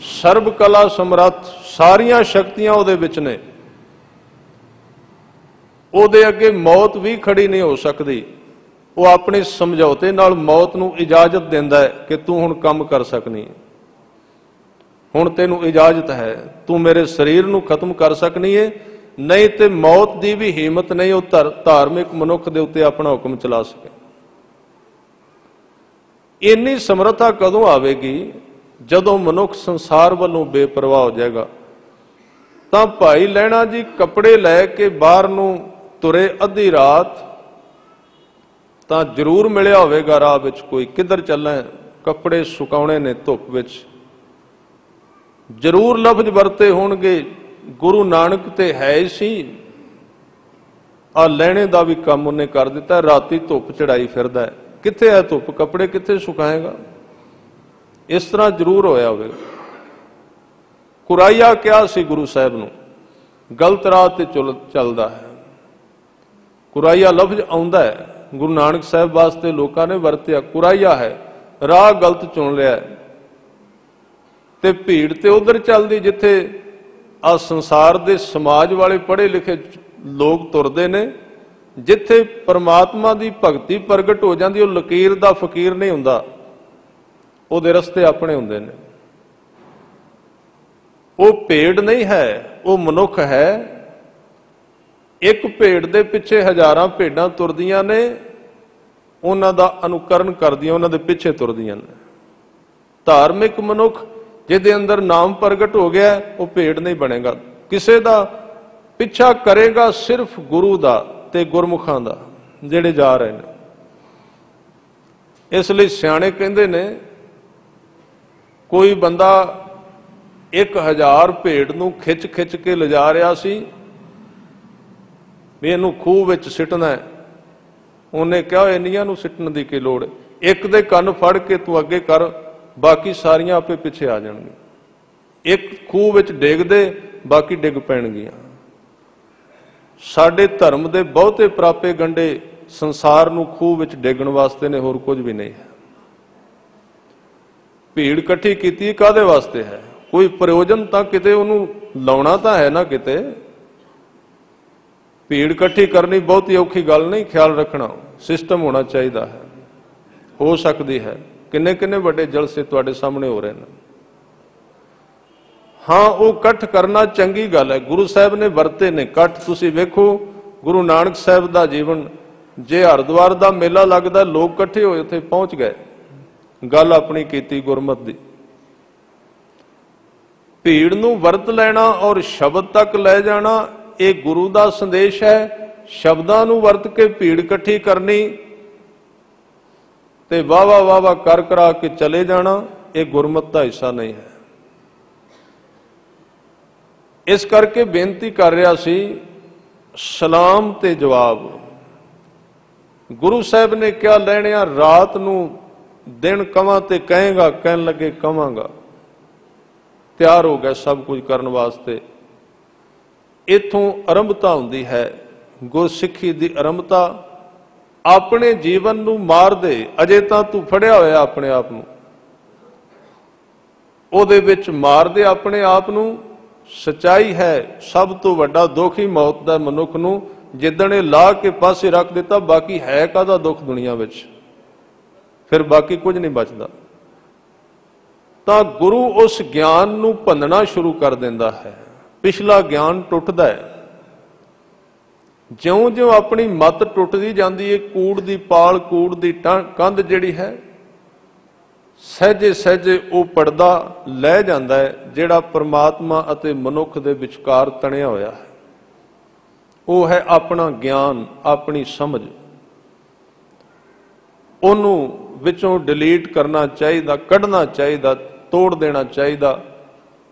ਸਰਬ ਕਲਾ ਸਮਰੱਥ, ਸਾਰੀਆਂ ਸ਼ਕਤੀਆਂ ਉਹਦੇ ਵਿੱਚ ਨੇ। ਉਹਦੇ ਅੱਗੇ ਮੌਤ ਵੀ ਖੜੀ ਨਹੀਂ ਹੋ ਸਕਦੀ। ਉਹ ਆਪਣੇ ਸਮਝੌਤੇ ਨਾਲ ਮੌਤ ਨੂੰ ਇਜਾਜ਼ਤ ਦਿੰਦਾ ਹੈ ਕਿ ਤੂੰ ਹੁਣ ਕੰਮ ਕਰ ਸਕਣੀ ਹੈ, ਹੁਣ ਤੈਨੂੰ ਇਜਾਜ਼ਤ ਹੈ, ਤੂੰ ਮੇਰੇ ਸਰੀਰ ਨੂੰ ਖਤਮ ਕਰ ਸਕਣੀ ਹੈ, ਨਹੀਂ ਤੇ ਮੌਤ ਦੀ ਵੀ ਹਿੰਮਤ ਨਹੀਂ ਉਹ ਧਾਰਮਿਕ ਮਨੁੱਖ ਦੇ ਉੱਤੇ ਆਪਣਾ ਹੁਕਮ ਚਲਾ ਸਕੇ। ਇੰਨੀ ਸਮਰੱਥਾ ਕਦੋਂ ਆਵੇਗੀ? ਜਦੋਂ ਮਨੁੱਖ ਸੰਸਾਰ ਵੱਲੋਂ ਬੇਪਰਵਾਹ ਹੋ ਜਾਏਗਾ। ਤਾਂ ਭਾਈ ਲਹਿਣਾ ਜੀ ਕੱਪੜੇ ਲੈ ਕੇ ਬਾਹਰ ਨੂੰ ਤੁਰੇ ਅੱਧੀ ਰਾਤ, ਤਾਂ ਜ਼ਰੂਰ ਮਿਲਿਆ ਹੋਵੇਗਾ ਰਾਹ ਵਿੱਚ ਕੋਈ, ਕਿੱਧਰ ਚੱਲਣਾ, ਕੱਪੜੇ ਸੁਕਾਉਣੇ ਨੇ ਧੁੱਪ ਵਿੱਚ, ਜ਼ਰੂਰ ਲਫ਼ਜ਼ ਵਰਤੇ ਹੋਣਗੇ। ਗੁਰੂ ਨਾਨਕ ਤੇ ਹੈ ਹੀ ਸੀ, ਆ ਲੈਣੇ ਦਾ ਵੀ ਕੰਮ ਉਹਨੇ ਕਰ ਦਿੱਤਾ। ਰਾਤੀ ਧੁੱਪ ਚੜਾਈ ਫਿਰਦਾ, ਕਿੱਥੇ ਹੈ ਧੁੱਪ, ਕੱਪੜੇ ਕਿੱਥੇ ਸੁਕਾਏਗਾ? ਇਸ ਤਰ੍ਹਾਂ ਜ਼ਰੂਰ ਹੋਇਆ ਹੋਵੇਗਾ। ਕੁਰਾਈਆ ਕਿਹਾ ਸੀ ਗੁਰੂ ਸਾਹਿਬ ਨੂੰ, ਗਲਤ ਰਾਹ ਤੇ ਚੱਲਦਾ ਹੈ। ਕੁਰਾਈਆ ਲਫ਼ਜ਼ ਆਉਂਦਾ ਹੈ ਗੁਰੂ ਨਾਨਕ ਸਾਹਿਬ ਵਾਸਤੇ, ਲੋਕਾਂ ਨੇ ਵਰਤਿਆ, ਕੁਰਾਈਆ ਹੈ, ਰਾਹ ਗਲਤ ਚੁਣ ਲਿਆ। ਤੇ ਭੀੜ ਤੇ ਉਧਰ ਚੱਲਦੀ ਜਿੱਥੇ ਆ ਸੰਸਾਰ ਦੇ ਸਮਾਜ ਵਾਲੇ ਪੜ੍ਹੇ ਲਿਖੇ ਲੋਕ ਤੁਰਦੇ ਨੇ, ਜਿੱਥੇ ਪਰਮਾਤਮਾ ਦੀ ਭਗਤੀ ਪ੍ਰਗਟ ਹੋ ਜਾਂਦੀ। ਉਹ ਲਕੀਰ ਦਾ ਫਕੀਰ ਨਹੀਂ ਹੁੰਦਾ, ਉਹਦੇ ਰਸਤੇ ਆਪਣੇ ਹੁੰਦੇ ਨੇ। ਉਹ ਭੇਡ ਨਹੀਂ ਹੈ, ਉਹ ਮਨੁੱਖ ਹੈ। ਇੱਕ ਭੇਡ ਦੇ ਪਿੱਛੇ ਹਜ਼ਾਰਾਂ ਭੇਡਾਂ ਤੁਰਦੀਆਂ ਨੇ, ਉਹਨਾਂ ਦਾ ਅਨੁਕਰਨ ਕਰਦੀਆਂ, ਉਹਨਾਂ ਦੇ ਪਿੱਛੇ ਤੁਰਦੀਆਂ ਨੇ। ਧਾਰਮਿਕ ਮਨੁੱਖ ਜਿਹਦੇ ਅੰਦਰ ਨਾਮ ਪ੍ਰਗਟ ਹੋ ਗਿਆ, ਉਹ ਭੇਡ ਨਹੀਂ ਬਣੇਗਾ, ਕਿਸੇ ਦਾ ਪਿੱਛਾ ਕਰੇਗਾ, ਸਿਰਫ ਗੁਰੂ ਦਾ ਤੇ ਗੁਰਮੁਖਾਂ ਦਾ ਜਿਹੜੇ ਜਾ ਰਹੇ ਨੇ। ਇਸ ਲਈ ਸਿਆਣੇ ਕਹਿੰਦੇ ਨੇ, ਕੋਈ ਬੰਦਾ 1000 ਭੇਡ ਨੂੰ ਖਿੱਚ ਖਿੱਚ ਕੇ ਲਿਜਾ ਰਿਹਾ ਸੀ ਵੀ ਇਹਨੂੰ ਖੂਹ ਵਿੱਚ ਸਿੱਟਣਾ ਹੈ। ਉਹਨੇ ਕਿਹਾ ਇੰਨੀਆਂ ਨੂੰ ਸਿੱਟਣ ਦੀ ਕੀ ਲੋੜ, ਇੱਕ ਦੇ ਕੰਨ ਫੜ ਕੇ ਤੂੰ ਅੱਗੇ ਕਰ, ਬਾਕੀ ਸਾਰੀਆਂ ਆਪੇ ਪਿੱਛੇ ਆ ਜਾਣਗੀਆਂ। ਇੱਕ ਖੂਹ ਵਿੱਚ ਡਿੱਗ ਦੇ, ਬਾਕੀ ਡਿੱਗ ਪੈਣਗੀਆਂ। ਸਾਡੇ ਧਰਮ ਦੇ ਬਹੁਤੇ ਪ੍ਰਾਪੇ ਗੰਢੇ ਸੰਸਾਰ ਨੂੰ ਖੂਹ ਵਿੱਚ ਡੇਗਣ ਵਾਸਤੇ ਨੇ, ਹੋਰ ਕੁਝ ਵੀ ਨਹੀਂ ਹੈ। ਭੀੜ ਇਕੱਠੀ ਕੀਤੀ ਕਾਹਦੇ ਵਾਸਤੇ ਹੈ? ਕੋਈ ਪ੍ਰਯੋਜਨ ਤਾਂ ਕਿਤੇ ਉਹਨੂੰ ਲਾਉਣਾ ਤਾਂ ਹੈ ਨਾ ਕਿਤੇ। ਭੀੜ ਇਕੱਠੀ ਕਰਨੀ ਬਹੁਤੀ ਔਖੀ ਗੱਲ ਨਹੀਂ, ਖਿਆਲ ਰੱਖਣਾ ਸਿਸਟਮ ਹੋਣਾ ਚਾਹੀਦਾ ਹੈ। ਹੋ ਸਕਦੀ ਹੈ ਕਿੰਨੇ ਕਿੰਨੇ ਵੱਡੇ ਜਲਸੇ ਤੁਹਾਡੇ ਸਾਹਮਣੇ ਹੋ ਰਹੇ ਨੇ। ਹਾਂ, ਉਹ ਇਕੱਠ ਕਰਨਾ ਚੰਗੀ ਗੱਲ ਹੈ, ਗੁਰੂ ਸਾਹਿਬ ਨੇ ਵਰਤੇ ਨੇ ਇਕੱਠ। ਤੁਸੀਂ ਵੇਖੋ ਗੁਰੂ ਨਾਨਕ ਸਾਹਿਬ ਦਾ ਜੀਵਨ, ਜੇ ਹਰਿਦੁਆਰ ਦਾ ਮੇਲਾ ਲੱਗਦਾ, ਲੋਕ ਇਕੱਠੇ ਹੋਏ ਉੱਥੇ ਪਹੁੰਚ ਗਏ, ਗੱਲ ਆਪਣੀ ਕੀਤੀ ਗੁਰਮਤ ਦੀ। ਭੀੜ ਨੂੰ ਵਰਤ ਲੈਣਾ ਔਰ ਸ਼ਬਦ ਤੱਕ ਲੈ ਜਾਣਾ, ਇਹ ਗੁਰੂ ਦਾ ਸੰਦੇਸ਼ ਹੈ। ਸ਼ਬਦਾਂ ਨੂੰ ਵਰਤ ਕੇ ਭੀੜ ਇਕੱਠੀ ਕਰਨੀ ਤੇ ਵਾਵਾ ਵਾਵਾ ਕਰ ਕਰਾ ਕੇ ਚਲੇ ਜਾਣਾ, ਇਹ ਗੁਰਮਤ ਦਾ ਹਿੱਸਾ ਨਹੀਂ ਹੈ। ਇਸ ਕਰਕੇ ਬੇਨਤੀ ਕਰ ਰਿਹਾ ਸੀ, ਸਲਾਮ ਤੇ ਜਵਾਬ। ਗੁਰੂ ਸਾਹਿਬ ਨੇ ਕਿਹਾ, ਲੈਣਿਆ ਰਾਤ ਨੂੰ ਦਿਨ ਕਵਾਂ ਤੇ ਕਹੇਗਾ, ਕਹਿਣ ਲੱਗੇ ਕਵਾਂਗਾ। ਤਿਆਰ ਹੋ ਗਿਆ ਸਭ ਕੁਝ ਕਰਨ ਵਾਸਤੇ। ਇਥੋਂ ਆਰੰਭਤਾ ਹੁੰਦੀ ਹੈ ਗੁਰਸਿੱਖੀ ਦੀ ਆਰੰਭਤਾ। ਆਪਣੇ ਜੀਵਨ ਨੂੰ ਮਾਰ ਦੇ, ਅਜੇ ਤਾਂ ਤੂੰ ਫੜਿਆ ਹੋਇਆ ਆਪਣੇ ਆਪ ਨੂੰ, ਉਹਦੇ ਵਿੱਚ ਮਾਰ ਦੇ ਆਪਣੇ ਆਪ ਨੂੰ। ਸਚਾਈ ਹੈ ਸਭ ਤੋਂ ਵੱਡਾ ਦੁੱਖ ਹੀ ਮੌਤ ਦਾ ਮਨੁੱਖ ਨੂੰ, ਜਿੱਦਣ ਇਹ ਲਾ ਕੇ ਪਾਸੇ ਰੱਖ ਦਿੱਤਾ, ਬਾਕੀ ਹੈ ਕਾਹਦਾ ਦੁੱਖ ਦੁਨੀਆ ਵਿੱਚ, ਫਿਰ ਬਾਕੀ ਕੁਝ ਨਹੀਂ ਬਚਦਾ। ਤਾਂ ਗੁਰੂ ਉਸ ਗਿਆਨ ਨੂੰ ਭੰਨਣਾ ਸ਼ੁਰੂ ਕਰ ਦਿੰਦਾ ਹੈ, ਪਿਛਲਾ ਗਿਆਨ ਟੁੱਟਦਾ ਹੈ। ਜਿਉਂ-ਜਿਉਂ ਆਪਣੀ ਮੱਤ ਟੁੱਟਦੀ ਜਾਂਦੀ ਹੈ, ਕੂੜ ਦੀ ਪਾਲ, ਕੂੜ ਦੀ ਕੰਧ ਜਿਹੜੀ ਹੈ, ਸਹਿਜੇ ਸਹਿਜੇ ਉਹ ਪਰਦਾ ਲੈ ਜਾਂਦਾ ਹੈ ਜਿਹੜਾ ਪਰਮਾਤਮਾ ਅਤੇ ਮਨੁੱਖ ਦੇ ਵਿਚਕਾਰ ਤਣਿਆ ਹੋਇਆ ਹੈ। ਉਹ ਹੈ ਆਪਣਾ ਗਿਆਨ, ਆਪਣੀ ਸਮਝ। ਉਹਨੂੰ ਵਿੱਚੋਂ ਡਿਲੀਟ ਕਰਨਾ ਚਾਹੀਦਾ, ਕੱਢਣਾ ਚਾਹੀਦਾ, ਤੋੜ ਦੇਣਾ ਚਾਹੀਦਾ,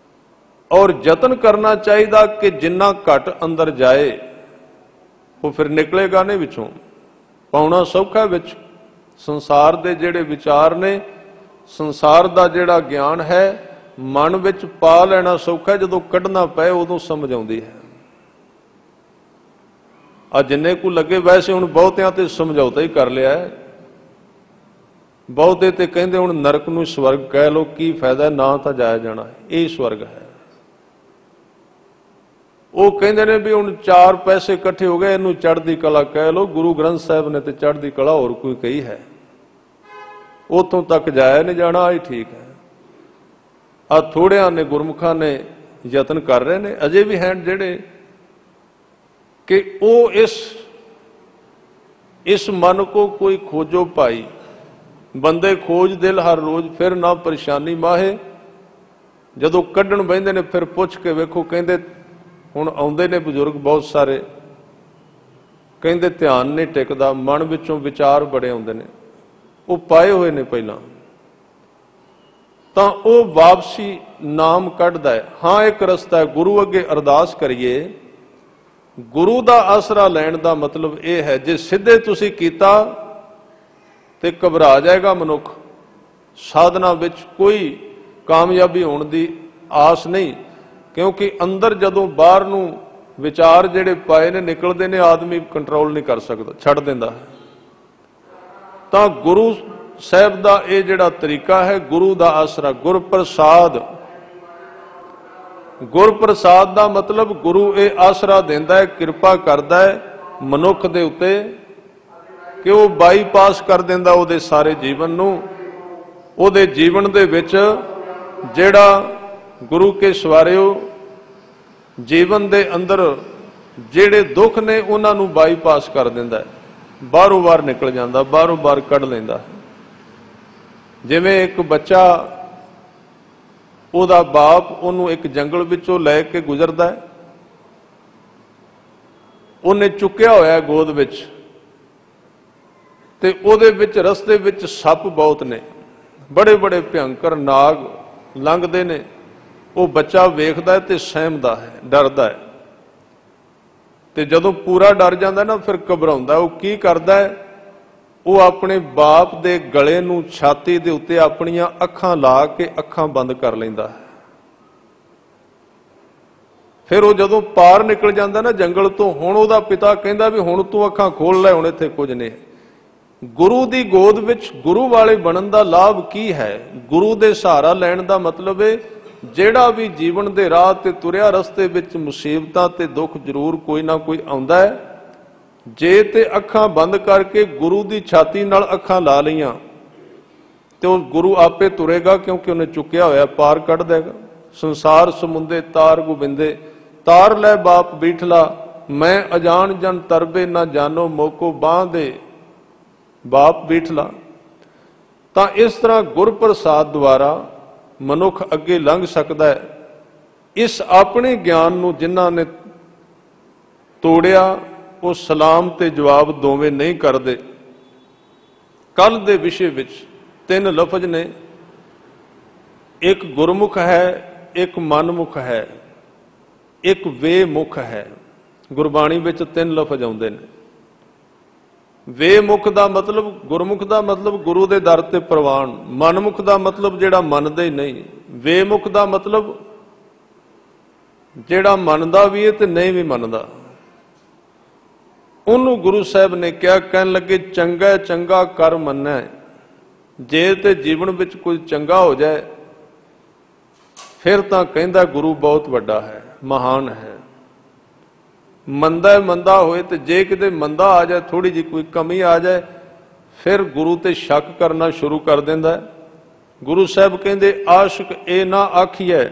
ਔਰ ਯਤਨ ਕਰਨਾ ਚਾਹੀਦਾ ਕਿ ਜਿੰਨਾ ਘੱਟ ਅੰਦਰ ਜਾਏ ਉਹ ਫਿਰ ਨਿਕਲੇਗਾ ਨਹੀਂ ਵਿੱਚੋਂ। ਪਾਉਣਾ ਸੌਖਾ ਵਿੱਚ, ਸੰਸਾਰ ਦੇ ਜਿਹੜੇ ਵਿਚਾਰ ਨੇ, ਸੰਸਾਰ ਦਾ ਜਿਹੜਾ ਗਿਆਨ ਹੈ, ਮਨ ਵਿੱਚ ਪਾ ਲੈਣਾ ਸੌਖਾ, ਜਦੋਂ ਕੱਢਣਾ ਪਏ ਉਦੋਂ ਸਮਝ ਆਉਂਦੀ ਹੈ। ਆ ਜਿੰਨੇ ਕੁ ਲੱਗੇ, ਵੈਸੇ ਹੁਣ ਬਹੁਤਿਆਂ ਤੇ ਸਮਝੌਤਾ ਹੀ ਕਰ ਲਿਆ ਹੈ। ਬਹੁਤੇ ਤੇ ਕਹਿੰਦੇ ਹੁਣ ਨਰਕ ਨੂੰ ਸਵਰਗ ਕਹਿ ਲੋ, ਕੀ ਫਾਇਦਾ, ਨਾ ਤਾਂ ਜਾਇਆ ਜਾਣਾ, ਇਹ ਸਵਰਗ ਹੈ। ਉਹ ਕਹਿੰਦੇ ਨੇ ਵੀ ਹੁਣ 4 ਪੈਸੇ ਇਕੱਠੇ ਹੋ ਗਏ, ਇਹਨੂੰ ਚੜ੍ਹਦੀ ਕਲਾ ਕਹਿ ਲੋ। ਗੁਰੂ ਗ੍ਰੰਥ ਸਾਹਿਬ ਨੇ ਤੇ ਚੜ੍ਹਦੀ ਕਲਾ ਹੋਰ ਕੋਈ ਕਹੀ ਹੈ? ਉਤੋਂ ਤੱਕ ਜਾਇਆ ਨਹੀਂ ਜਾਣਾ, ਆਹ ਠੀਕ ਹੈ। ਆ ਥੋੜਿਆਂ ਨੇ, ਗੁਰਮੁਖਾਂ ਨੇ ਯਤਨ ਕਰ ਰਹੇ ਨੇ, ਅਜੇ ਵੀ ਹਨ ਜਿਹੜੇ ਕਿ ਉਹ ਇਸ ਮਨ ਕੋ ਕੋਈ ਖੋਜੋ ਭਾਈ, ਬੰਦੇ ਖੋਜ ਦਿਲ ਹਰ ਰੋਜ਼, ਫਿਰ ਨਾ ਪਰੇਸ਼ਾਨੀ ਮਾਹੇ। ਜਦੋਂ ਕੱਢਣ ਬਹਿੰਦੇ ਨੇ ਫਿਰ ਪੁੱਛ ਕੇ ਵੇਖੋ, ਕਹਿੰਦੇ ਹੁਣ ਆਉਂਦੇ ਨੇ ਬਜ਼ੁਰਗ ਬਹੁਤ ਸਾਰੇ, ਕਹਿੰਦੇ ਧਿਆਨ ਨਹੀਂ ਟਿਕਦਾ, ਮਨ ਵਿੱਚੋਂ ਵਿਚਾਰ ਬੜੇ ਆਉਂਦੇ ਨੇ, ਉਹ ਪਾਏ ਹੋਏ ਨੇ ਪਹਿਲਾਂ, ਤਾਂ ਉਹ ਵਾਪਸੀ ਨਾਮ ਕੱਢਦਾ ਹੈ। ਹਾਂ, ਇੱਕ ਰਸਤਾ ਹੈ, ਗੁਰੂ ਅੱਗੇ ਅਰਦਾਸ ਕਰੀਏ। ਗੁਰੂ ਦਾ ਆਸਰਾ ਲੈਣ ਦਾ ਮਤਲਬ ਇਹ ਹੈ, ਜੇ ਸਿੱਧੇ ਤੁਸੀਂ ਕੀਤਾ ਤੇ ਘਬਰਾ ਜਾਏਗਾ ਮਨੁੱਖ, ਸਾਧਨਾ ਵਿੱਚ ਕੋਈ ਕਾਮਯਾਬੀ ਹੋਣ ਦੀ ਆਸ ਨਹੀਂ, ਕਿਉਂਕਿ ਅੰਦਰ ਜਦੋਂ ਬਾਹਰ ਨੂੰ ਵਿਚਾਰ ਜਿਹੜੇ ਪਾਏ ਨੇ ਨਿਕਲਦੇ ਨੇ, ਆਦਮੀ ਕੰਟਰੋਲ ਨਹੀਂ ਕਰ ਸਕਦਾ, ਛੱਡ ਦਿੰਦਾ ਹੈ। ਤਾਂ ਗੁਰੂ ਸਾਹਿਬ ਦਾ ਇਹ ਜਿਹੜਾ ਤਰੀਕਾ ਹੈ, ਗੁਰੂ ਦਾ ਆਸਰਾ, ਗੁਰਪ੍ਰਸਾਦ। ਗੁਰਪ੍ਰਸਾਦ ਦਾ ਮਤਲਬ ਗੁਰੂ ਇਹ ਆਸਰਾ ਦਿੰਦਾ ਹੈ, ਕਿਰਪਾ ਕਰਦਾ ਹੈ ਮਨੁੱਖ ਦੇ ਉੱਤੇ, ਕਿ ਉਹ ਬਾਈਪਾਸ ਕਰ ਦਿੰਦਾ ਉਹਦੇ ਸਾਰੇ ਜੀਵਨ ਨੂੰ। ਉਹਦੇ ਜੀਵਨ ਦੇ ਵਿੱਚ ਜਿਹੜਾ ਗੁਰੂ ਕੇ ਸਵਾਰਿਓ ਜੀਵਨ ਦੇ ਅੰਦਰ ਜਿਹੜੇ ਦੁੱਖ ਨੇ ਉਹਨਾਂ ਨੂੰ ਬਾਈਪਾਸ ਕਰ ਦਿੰਦਾ ਹੈ, ਬਾਹਰੋਂ ਬਾਹਰ ਨਿਕਲ ਜਾਂਦਾ, ਬਾਹਰੋਂ ਬਾਹਰ ਕੱਢ ਲੈਂਦਾ। ਜਿਵੇਂ ਇੱਕ ਬੱਚਾ, ਉਹਦਾ ਬਾਪ ਉਹਨੂੰ ਇੱਕ ਜੰਗਲ ਵਿੱਚੋਂ ਲੈ ਕੇ ਗੁਜ਼ਰਦਾ ਹੈ, ਉਹਨੇ ਚੁੱਕਿਆ ਹੋਇਆ ਗੋਦ ਵਿੱਚ, ਤੇ ਉਹਦੇ ਵਿੱਚ ਰਸਤੇ ਵਿੱਚ ਸੱਪ ਬਹੁਤ ਨੇ, ਬੜੇ ਬੜੇ ਭਿਅੰਕਰ ਨਾਗ ਲੰਘਦੇ ਨੇ। ਉਹ ਬੱਚਾ ਵੇਖਦਾ ਤੇ ਸਹਿਮਦਾ ਹੈ, ਡਰਦਾ ਹੈ, ਤੇ ਜਦੋਂ ਪੂਰਾ ਡਰ ਜਾਂਦਾ ਨਾ ਫਿਰ ਘਬਰਾਉਂਦਾ। ਉਹ ਕੀ ਕਰਦਾ ਹੈ, ਉਹ ਆਪਣੇ ਬਾਪ ਦੇ ਗਲੇ ਨੂੰ ਛਾਤੀ ਦੇ ਉੱਤੇ ਆਪਣੀਆਂ ਅੱਖਾਂ ਲਾ ਕੇ ਅੱਖਾਂ ਬੰਦ ਕਰ ਲੈਂਦਾ ਹੈ। ਫਿਰ ਉਹ ਜਦੋਂ ਪਾਰ ਨਿਕਲ ਜਾਂਦਾ ਨਾ ਜੰਗਲ ਤੋਂ, ਹੁਣ ਉਹਦਾ ਪਿਤਾ ਕਹਿੰਦਾ ਵੀ ਹੁਣ ਤੂੰ ਅੱਖਾਂ ਖੋਲ ਲੈ, ਹੁਣ ਇੱਥੇ ਕੁਝ ਨਹੀਂ। ਗੁਰੂ ਦੀ ਗੋਦ ਵਿੱਚ ਗੁਰੂ ਵਾਲੇ ਬਣਨ ਦਾ ਲਾਭ ਕੀ ਹੈ? ਗੁਰੂ ਦੇ ਸਹਾਰਾ ਲੈਣ ਦਾ ਮਤਲਬ ਹੈ ਜਿਹੜਾ ਵੀ ਜੀਵਨ ਦੇ ਰਾਹ ਤੇ ਤੁਰਿਆ, ਰਸਤੇ ਵਿੱਚ ਮੁਸੀਬਤਾਂ ਤੇ ਦੁੱਖ ਜ਼ਰੂਰ ਕੋਈ ਨਾ ਕੋਈ ਆਉਂਦਾ ਹੈ। ਜੇ ਤੇ ਅੱਖਾਂ ਬੰਦ ਕਰਕੇ ਗੁਰੂ ਦੀ ਛਾਤੀ ਨਾਲ ਅੱਖਾਂ ਲਾ ਲਈਆਂ ਤੇ ਉਹ ਗੁਰੂ ਆਪੇ ਤੁਰੇਗਾ, ਕਿਉਂਕਿ ਉਹਨੇ ਚੁੱਕਿਆ ਹੋਇਆ, ਪਾਰ ਕੱਢ ਦੇਗਾ। ਸੰਸਾਰ ਸਮੁੰਦੇ ਤਾਰ ਗੋਬਿੰਦੇ, ਤਾਰ ਲੈ ਬਾਪ ਬੀਠਲਾ, ਮੈਂ ਅਜਾਣ ਜਨ ਤਰਬੇ ਨਾ ਜਾਨੋ ਮੋਕੋ ਬਾਹ ਦੇ ਬਾਪ ਬੀਠਲਾ। ਤਾਂ ਇਸ ਤਰ੍ਹਾਂ ਗੁਰਪ੍ਰਸਾਦ ਦੁਆਰਾ ਮਨੁੱਖ ਅੱਗੇ ਲੰਘ ਸਕਦਾ ਹੈ। ਇਸ ਆਪਣੇ ਗਿਆਨ ਨੂੰ ਜਿਨ੍ਹਾਂ ਨੇ ਤੋੜਿਆ, ਉਹ ਸਲਾਮ ਤੇ ਜਵਾਬ ਦੋਵੇਂ ਨਹੀਂ ਕਰਦੇ। ਕੱਲ ਦੇ ਵਿਸ਼ੇ ਵਿੱਚ 3 ਲਫ਼ਜ਼ ਨੇ, ਇੱਕ ਗੁਰਮੁਖ ਹੈ, ਇੱਕ ਮਨਮੁਖ ਹੈ, ਇੱਕ ਵੇਮੁਖ ਹੈ। ਗੁਰਬਾਣੀ ਵਿੱਚ 3 ਲਫ਼ਜ਼ ਆਉਂਦੇ ਨੇ। ਵੇਮੁਖ ਦਾ ਮਤਲਬ, ਗੁਰਮੁਖ ਦਾ ਮਤਲਬ ਗੁਰੂ ਦੇ ਦਰ ਤੇ ਪ੍ਰਵਾਨ, ਮਨਮੁਖ ਦਾ ਮਤਲਬ ਜਿਹੜਾ ਮੰਨਦਾ ਹੀ ਨਹੀਂ, ਵੇਮੁਖ ਦਾ ਮਤਲਬ ਜਿਹੜਾ ਮੰਨਦਾ ਵੀ ਹੈ ਤੇ ਨਹੀਂ ਵੀ ਮੰਨਦਾ। ਉਹਨੂੰ ਗੁਰੂ ਸਾਹਿਬ ਨੇ ਕਿਹਾ, ਕਹਿਣ ਲੱਗੇ ਚੰਗਾ ਚੰਗਾ ਕਰ ਮੰਨੈ, ਜੇ ਤੇ ਜੀਵਨ ਵਿੱਚ ਕੁਝ ਚੰਗਾ ਹੋ ਜਾਏ ਫਿਰ ਤਾਂ ਕਹਿੰਦਾ ਗੁਰੂ ਬਹੁਤ ਵੱਡਾ ਹੈ, ਮਹਾਨ ਹੈ। ਮੰਦਾ ਹੋਏ ਤੇ ਜੇ ਕਿਤੇ ਮੰਦਾ ਆ ਜਾਏ, ਥੋੜੀ ਜਿਹੀ ਕੋਈ ਕਮੀ ਆ ਜਾਏ, ਫਿਰ ਗੁਰੂ ਤੇ ਸ਼ੱਕ ਕਰਨਾ ਸ਼ੁਰੂ ਕਰ ਦਿੰਦਾ। ਗੁਰੂ ਸਾਹਿਬ ਕਹਿੰਦੇ ਆਸ਼ਿਕ ਇਹ ਨਾ ਆਖੀਐ,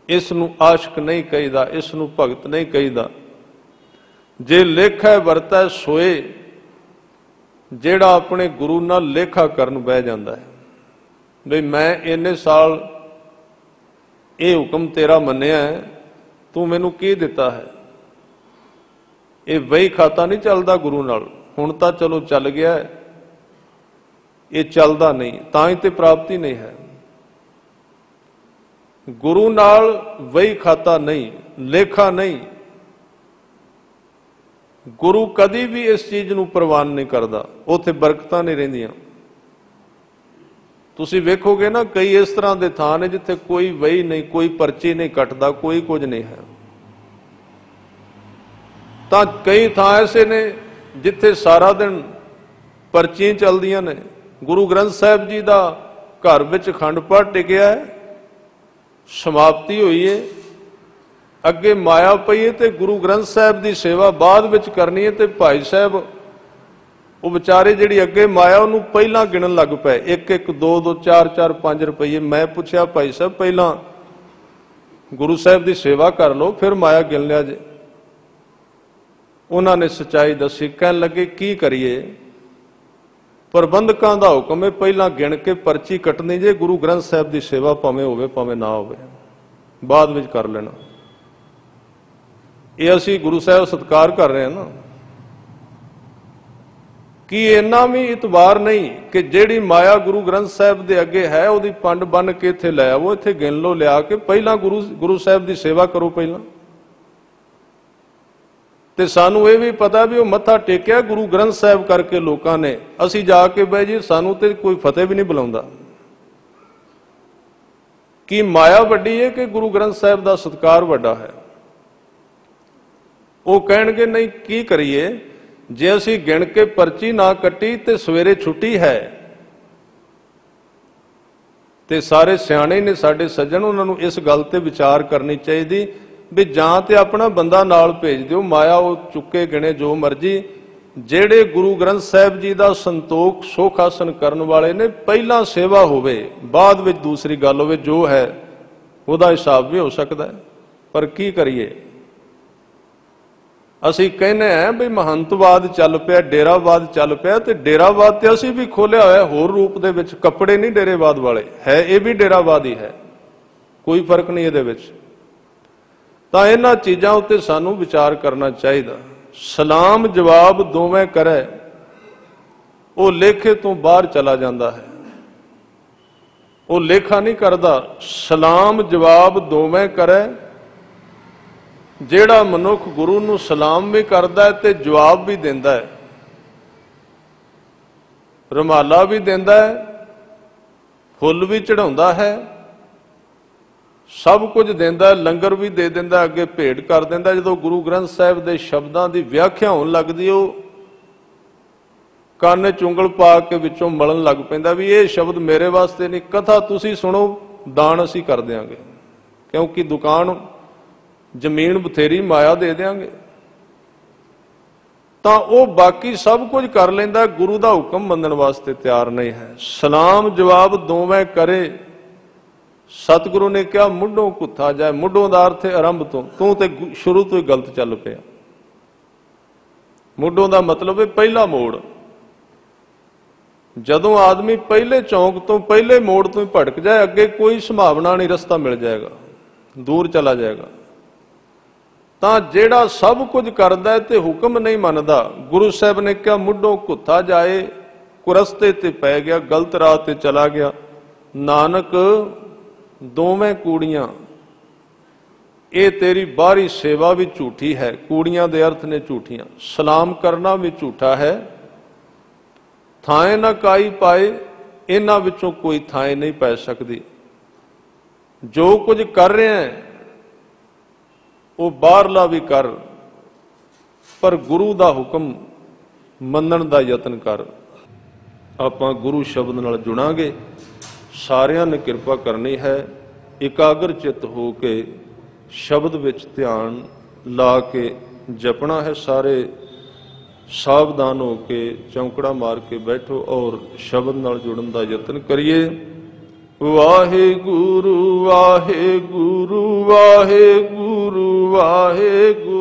ਇਸ ਨੂੰ ਆਸ਼ਿਕ ਨਹੀਂ ਕਹੀਦਾ, ਇਸ ਨੂੰ ਭਗਤ ਨਹੀਂ ਕਹੀਦਾ। जे लेखा वरतै सोए, ਜਿਹੜਾ ਆਪਣੇ ਗੁਰੂ ਨਾਲ ਲੇਖਾ ਕਰਨ ਬਹਿ ਜਾਂਦਾ ਹੈ ਵੀ ਮੈਂ ਇੰਨੇ ਸਾਲ ਇਹ ਹੁਕਮ ਤੇਰਾ ਮੰਨਿਆ ਹੈ, ਤੂੰ ਮੈਨੂੰ ਕੀ ਦਿੱਤਾ ਹੈ। ਇਹ ਵਹੀ ਖਾਤਾ ਨਹੀਂ ਚੱਲਦਾ ਗੁਰੂ ਨਾਲ, ਹੁਣ ਤਾਂ ਚਲੋ ਚੱਲ ਗਿਆ, ਇਹ ਚੱਲਦਾ ਨਹੀਂ, ਤਾਂ ਹੀ ਤੇ ਪ੍ਰਾਪਤੀ ਨਹੀਂ ਹੈ। ਗੁਰੂ ਨਾਲ ਵਹੀ ਖਾਤਾ ਨਹੀਂ, ਲੇਖਾ ਨਹੀਂ। ਗੁਰੂ ਕਦੀ ਵੀ ਇਸ ਚੀਜ਼ ਨੂੰ ਪ੍ਰਵਾਨ ਨਹੀਂ ਕਰਦਾ, ਉੱਥੇ ਬਰਕਤਾਂ ਨਹੀਂ ਰਹਿੰਦੀਆਂ। ਤੁਸੀਂ ਵੇਖੋਗੇ ਨਾ ਕਈ ਇਸ ਤਰ੍ਹਾਂ ਦੇ ਥਾਂ ਨੇ ਜਿੱਥੇ ਕੋਈ ਵਹੀ ਨਹੀਂ, ਕੋਈ ਪਰਚੀ ਨਹੀਂ ਕੱਟਦਾ, ਕੋਈ ਕੁਝ ਨਹੀਂ ਹੈ। ਤਾਂ ਕਈ ਥਾਂ ਐਸੇ ਨੇ ਜਿੱਥੇ ਸਾਰਾ ਦਿਨ ਪਰਚੀਆਂ ਚੱਲਦੀਆਂ ਨੇ। ਗੁਰੂ ਗ੍ਰੰਥ ਸਾਹਿਬ ਜੀ ਦਾ ਘਰ ਵਿੱਚ ਅਖੰਡ ਪਾਠ ਟਿਕਿਆ ਹੈ, ਸਮਾਪਤੀ ਹੋਈ ਹੈ, ਅੱਗੇ ਮਾਇਆ ਪਈ ਹੈ ਤੇ ਗੁਰੂ ਗ੍ਰੰਥ ਸਾਹਿਬ ਦੀ ਸੇਵਾ ਬਾਅਦ ਵਿੱਚ ਕਰਨੀ ਹੈ। ਤੇ ਭਾਈ ਸਾਹਿਬ ਉਹ ਵਿਚਾਰੇ ਜਿਹੜੀ ਅੱਗੇ ਮਾਇਆ ਉਹਨੂੰ ਪਹਿਲਾਂ ਗਿਣਨ ਲੱਗ ਪਏ, 1-1 2-2 4-4 5 ਰੁਪਏ। ਮੈਂ ਪੁੱਛਿਆ ਭਾਈ ਸਾਹਿਬ ਪਹਿਲਾਂ ਗੁਰੂ ਸਾਹਿਬ ਦੀ ਸੇਵਾ ਕਰ ਲਓ ਫਿਰ ਮਾਇਆ ਗਿਣ ਲਿਆ ਜੇ। ਉਹਨਾਂ ਨੇ ਸੱਚਾਈ ਦੱਸੀ, ਕਹਿਣ ਲੱਗੇ ਕੀ ਕਰੀਏ, ਪ੍ਰਬੰਧਕਾਂ ਦਾ ਹੁਕਮ ਹੈ ਪਹਿਲਾਂ ਗਿਣ ਕੇ ਪਰਚੀ ਕੱਟਣੀ ਜੇ, ਗੁਰੂ ਗ੍ਰੰਥ ਸਾਹਿਬ ਦੀ ਸੇਵਾ ਭਾਵੇਂ ਹੋਵੇ ਭਾਵੇਂ ਨਾ ਹੋਵੇ, ਬਾਅਦ ਵਿੱਚ ਕਰ ਲੈਣਾ। ਇਹ ਅਸੀਂ ਗੁਰੂ ਸਾਹਿਬ ਸਤਿਕਾਰ ਕਰ ਰਹੇ ਹਾਂ ਨਾ, ਕਿ ਇੰਨਾ ਵੀ ਇਤਬਾਰ ਨਹੀਂ ਕਿ ਜਿਹੜੀ ਮਾਇਆ ਗੁਰੂ ਗ੍ਰੰਥ ਸਾਹਿਬ ਦੇ ਅੱਗੇ ਹੈ ਉਹਦੀ ਪੰਡ ਬੰਨ ਕੇ ਇੱਥੇ ਲੈ ਆਵੋ, ਇੱਥੇ ਗਿਣ ਲੋ ਲਿਆ ਕੇ, ਪਹਿਲਾਂ ਗੁਰੂ ਸਾਹਿਬ ਦੀ ਸੇਵਾ ਕਰੋ ਪਹਿਲਾਂ। ਤੇ ਸਾਨੂੰ ਇਹ ਵੀ ਪਤਾ ਵੀ ਉਹ ਮੱਥਾ ਟੇਕਿਆ ਗੁਰੂ ਗ੍ਰੰਥ ਸਾਹਿਬ ਕਰਕੇ ਲੋਕਾਂ ਨੇ, ਅਸੀਂ ਜਾ ਕੇ ਬਹਿ ਜੀ ਸਾਨੂੰ ਤੇ ਕੋਈ ਫਤਿਹ ਵੀ ਨਹੀਂ ਬੁਲਾਉਂਦਾ। ਕੀ ਮਾਇਆ ਵੱਡੀ ਹੈ ਕਿ ਗੁਰੂ ਗ੍ਰੰਥ ਸਾਹਿਬ ਦਾ ਸਤਿਕਾਰ ਵੱਡਾ ਹੈ? ਉਹ ਕਹਿਣਗੇ ਨਹੀਂ ਕੀ ਕਰੀਏ, ਜੇ ਅਸੀਂ ਗਿਣ ਕੇ ਪਰਚੀ ਨਾ ਕੱਟੀ ਤੇ ਸਵੇਰੇ ਛੁੱਟੀ ਹੈ। ਤੇ ਸਾਰੇ ਸਿਆਣੇ ਨੇ ਸਾਡੇ ਸੱਜਣ, ਉਹਨਾਂ ਨੂੰ ਇਸ ਗੱਲ ਤੇ ਵਿਚਾਰ ਕਰਨੀ ਚਾਹੀਦੀ ਵੀ ਜਾਂ ਤੇ ਆਪਣਾ ਬੰਦਾ ਨਾਲ ਭੇਜ ਦਿਓ, ਮਾਇਆ ਉਹ ਚੁੱਕੇ ਗਿਣੇ ਜੋ ਮਰਜੀ। ਜਿਹੜੇ ਗੁਰੂ ਗ੍ਰੰਥ ਸਾਹਿਬ ਜੀ ਦਾ ਸੰਤੋਖ ਸੁਖ ਆਸਨ ਕਰਨ ਵਾਲੇ ਨੇ, ਪਹਿਲਾਂ ਸੇਵਾ ਹੋਵੇ ਬਾਅਦ ਵਿੱਚ ਦੂਸਰੀ ਗੱਲ ਹੋਵੇ, ਜੋ ਹੈ ਉਹਦਾ ਹਿਸਾਬ ਵੀ ਹੋ ਸਕਦਾ ਹੈ। ਪਰ ਕੀ ਕਰੀਏ, ਅਸੀਂ ਕਹਿੰਦੇ ਹਾਂ ਵੀ ਮਹੰਤਵਾਦ ਚੱਲ ਪਿਆ, ਡੇਰਾਵਾਦ ਚੱਲ ਪਿਆ, ਤੇ ਡੇਰਾਵਾਦ ਤੇ ਅਸੀਂ ਵੀ ਖੋਲਿਆ ਹੋਇਆ ਹੋਰ ਰੂਪ ਦੇ ਵਿੱਚ। ਕੱਪੜੇ ਨਹੀਂ ਡੇਰੇਵਾਦ ਵਾਲੇ ਹੈ, ਇਹ ਵੀ ਡੇਰਾਵਾਦ ਹੀ ਹੈ, ਕੋਈ ਫਰਕ ਨਹੀਂ ਇਹਦੇ ਵਿੱਚ। ਤਾਂ ਇਹਨਾਂ ਚੀਜ਼ਾਂ ਉੱਤੇ ਸਾਨੂੰ ਵਿਚਾਰ ਕਰਨਾ ਚਾਹੀਦਾ। ਸਲਾਮ ਜਵਾਬ ਦੋਵੇਂ ਕਰੇ, ਉਹ ਲੇਖੇ ਤੋਂ ਬਾਹਰ ਚਲਾ ਜਾਂਦਾ ਹੈ, ਉਹ ਲੇਖਾ ਨਹੀਂ ਕਰਦਾ। ਸਲਾਮ ਜਵਾਬ ਦੋਵੇਂ ਕਰੇ, ਜਿਹੜਾ ਮਨੁੱਖ ਗੁਰੂ ਨੂੰ ਸਲਾਮ ਵੀ ਕਰਦਾ ਹੈ ਤੇ ਜਵਾਬ ਵੀ ਦਿੰਦਾ ਹੈ, ਰੁਮਾਲਾ ਵੀ ਦਿੰਦਾ ਹੈ, ਫੁੱਲ ਵੀ ਚੜਾਉਂਦਾ ਹੈ, ਸਭ ਕੁਝ ਦਿੰਦਾ, ਲੰਗਰ ਵੀ ਦੇ ਦਿੰਦਾ, ਅੱਗੇ ਭੇਟ ਕਰ ਦਿੰਦਾ। ਜਦੋਂ ਗੁਰੂ ਗ੍ਰੰਥ ਸਾਹਿਬ ਦੇ ਸ਼ਬਦਾਂ ਦੀ ਵਿਆਖਿਆ ਹੋਣ ਲੱਗਦੀ, ਉਹ ਕੰਨ 'ਚ ਉਂਗਲ ਪਾ ਕੇ ਵਿੱਚੋਂ ਮਲਣ ਲੱਗ ਪੈਂਦਾ ਵੀ ਇਹ ਸ਼ਬਦ ਮੇਰੇ ਵਾਸਤੇ ਨਹੀਂ, ਕਥਾ ਤੁਸੀਂ ਸੁਣੋ, ਦਾਨ ਅਸੀਂ ਕਰ ਦਿਆਂਗੇ, ਕਿਉਂਕਿ ਦੁਕਾਨ ਜ਼ਮੀਨ ਬਥੇਰੀ, ਮਾਇਆ ਦੇ ਦਿਆਂਗੇ। ਤਾਂ ਉਹ ਬਾਕੀ ਸਭ ਕੁਝ ਕਰ ਲੈਂਦਾ, ਗੁਰੂ ਦਾ ਹੁਕਮ ਮੰਨਣ ਵਾਸਤੇ ਤਿਆਰ ਨਹੀਂ ਹੈ। ਸਲਾਮ ਜਵਾਬ ਦੋਵੇਂ ਕਰੇ, ਸਤਿਗੁਰੂ ਨੇ ਕਿਹਾ ਮੁੱਢੋਂ ਕੁੱਥਾ ਜਾਏ। ਮੁੱਢੋਂ ਦਾ ਅਰਥ ਹੈ ਆਰੰਭ ਤੋਂ, ਤੂੰ ਤੇ ਸ਼ੁਰੂ ਤੋਂ ਹੀ ਗਲਤ ਚੱਲ ਪਿਆ। ਮੁੱਢੋਂ ਦਾ ਮਤਲਬ ਹੈ ਪਹਿਲਾ ਮੋੜ। ਜਦੋਂ ਆਦਮੀ ਪਹਿਲੇ ਚੌਂਕ ਤੋਂ ਪਹਿਲੇ ਮੋੜ ਤੋਂ ਹੀ ਭਟਕ ਜਾਏ, ਅੱਗੇ ਕੋਈ ਸੰਭਾਵਨਾ ਨਹੀਂ, ਰਸਤਾ ਮਿਲ ਜਾਏਗਾ, ਦੂਰ ਚਲਾ ਜਾਏਗਾ। ਤਾਂ ਜਿਹੜਾ ਸਭ ਕੁਝ ਕਰਦਾ ਹੈ ਤੇ ਹੁਕਮ ਨਹੀਂ ਮੰਨਦਾ, ਗੁਰੂ ਸਾਹਿਬ ਨੇ ਕਿਹਾ ਮੁੱਢੋਂ ਕੁੱਥਾ ਜਾਏ, ਕੁਰਸਤੇ ਤੇ ਪੈ ਗਿਆ, ਗਲਤ ਰਾਹ ਤੇ ਚਲਾ ਗਿਆ। ਨਾਨਕ ਦੋਵੇਂ ਕੂੜੀਆਂ, ਇਹ ਤੇਰੀ ਬਾਹਰੀ ਸੇਵਾ ਵੀ ਝੂਠੀ ਹੈ। ਕੂੜੀਆਂ ਦੇ ਅਰਥ ਨੇ ਝੂਠੀਆਂ। ਸਲਾਮ ਕਰਨਾ ਵੀ ਝੂਠਾ ਹੈ। ਥਾਂ ਨਾ ਕਾਈ ਪਾਏ, ਇਹਨਾਂ ਵਿੱਚੋਂ ਕੋਈ ਥਾਂ ਨਹੀਂ ਪੈ ਸਕਦੀ। ਜੋ ਕੁਝ ਕਰ ਰਿਹਾ ਹੈ ਉਹ ਬਾਹਰਲਾ ਵੀ ਕਰ, ਪਰ ਗੁਰੂ ਦਾ ਹੁਕਮ ਮੰਨਣ ਦਾ ਯਤਨ ਕਰ। ਆਪਾਂ ਗੁਰੂ ਸ਼ਬਦ ਨਾਲ ਜੁੜਾਂਗੇ, ਸਾਰਿਆਂ ਨੇ ਕਿਰਪਾ ਕਰਨੀ ਹੈ। ਇਕਾਗਰ ਚਿੱਤ ਹੋ ਕੇ ਸ਼ਬਦ ਵਿੱਚ ਧਿਆਨ ਲਾ ਕੇ ਜਪਣਾ ਹੈ। ਸਾਰੇ ਸਾਵਧਾਨ ਹੋ ਕੇ ਚੌਂਕੜਾ ਮਾਰ ਕੇ ਬੈਠੋ ਔਰ ਸ਼ਬਦ ਨਾਲ ਜੁੜਨ ਦਾ ਯਤਨ ਕਰੀਏ। ਵਾਹਿਗੁਰੂ ਵਾਹਿਗੁਰੂ ਵਾਹਿਗੁਰੂ ਵਾਹਿਗੁਰੂ।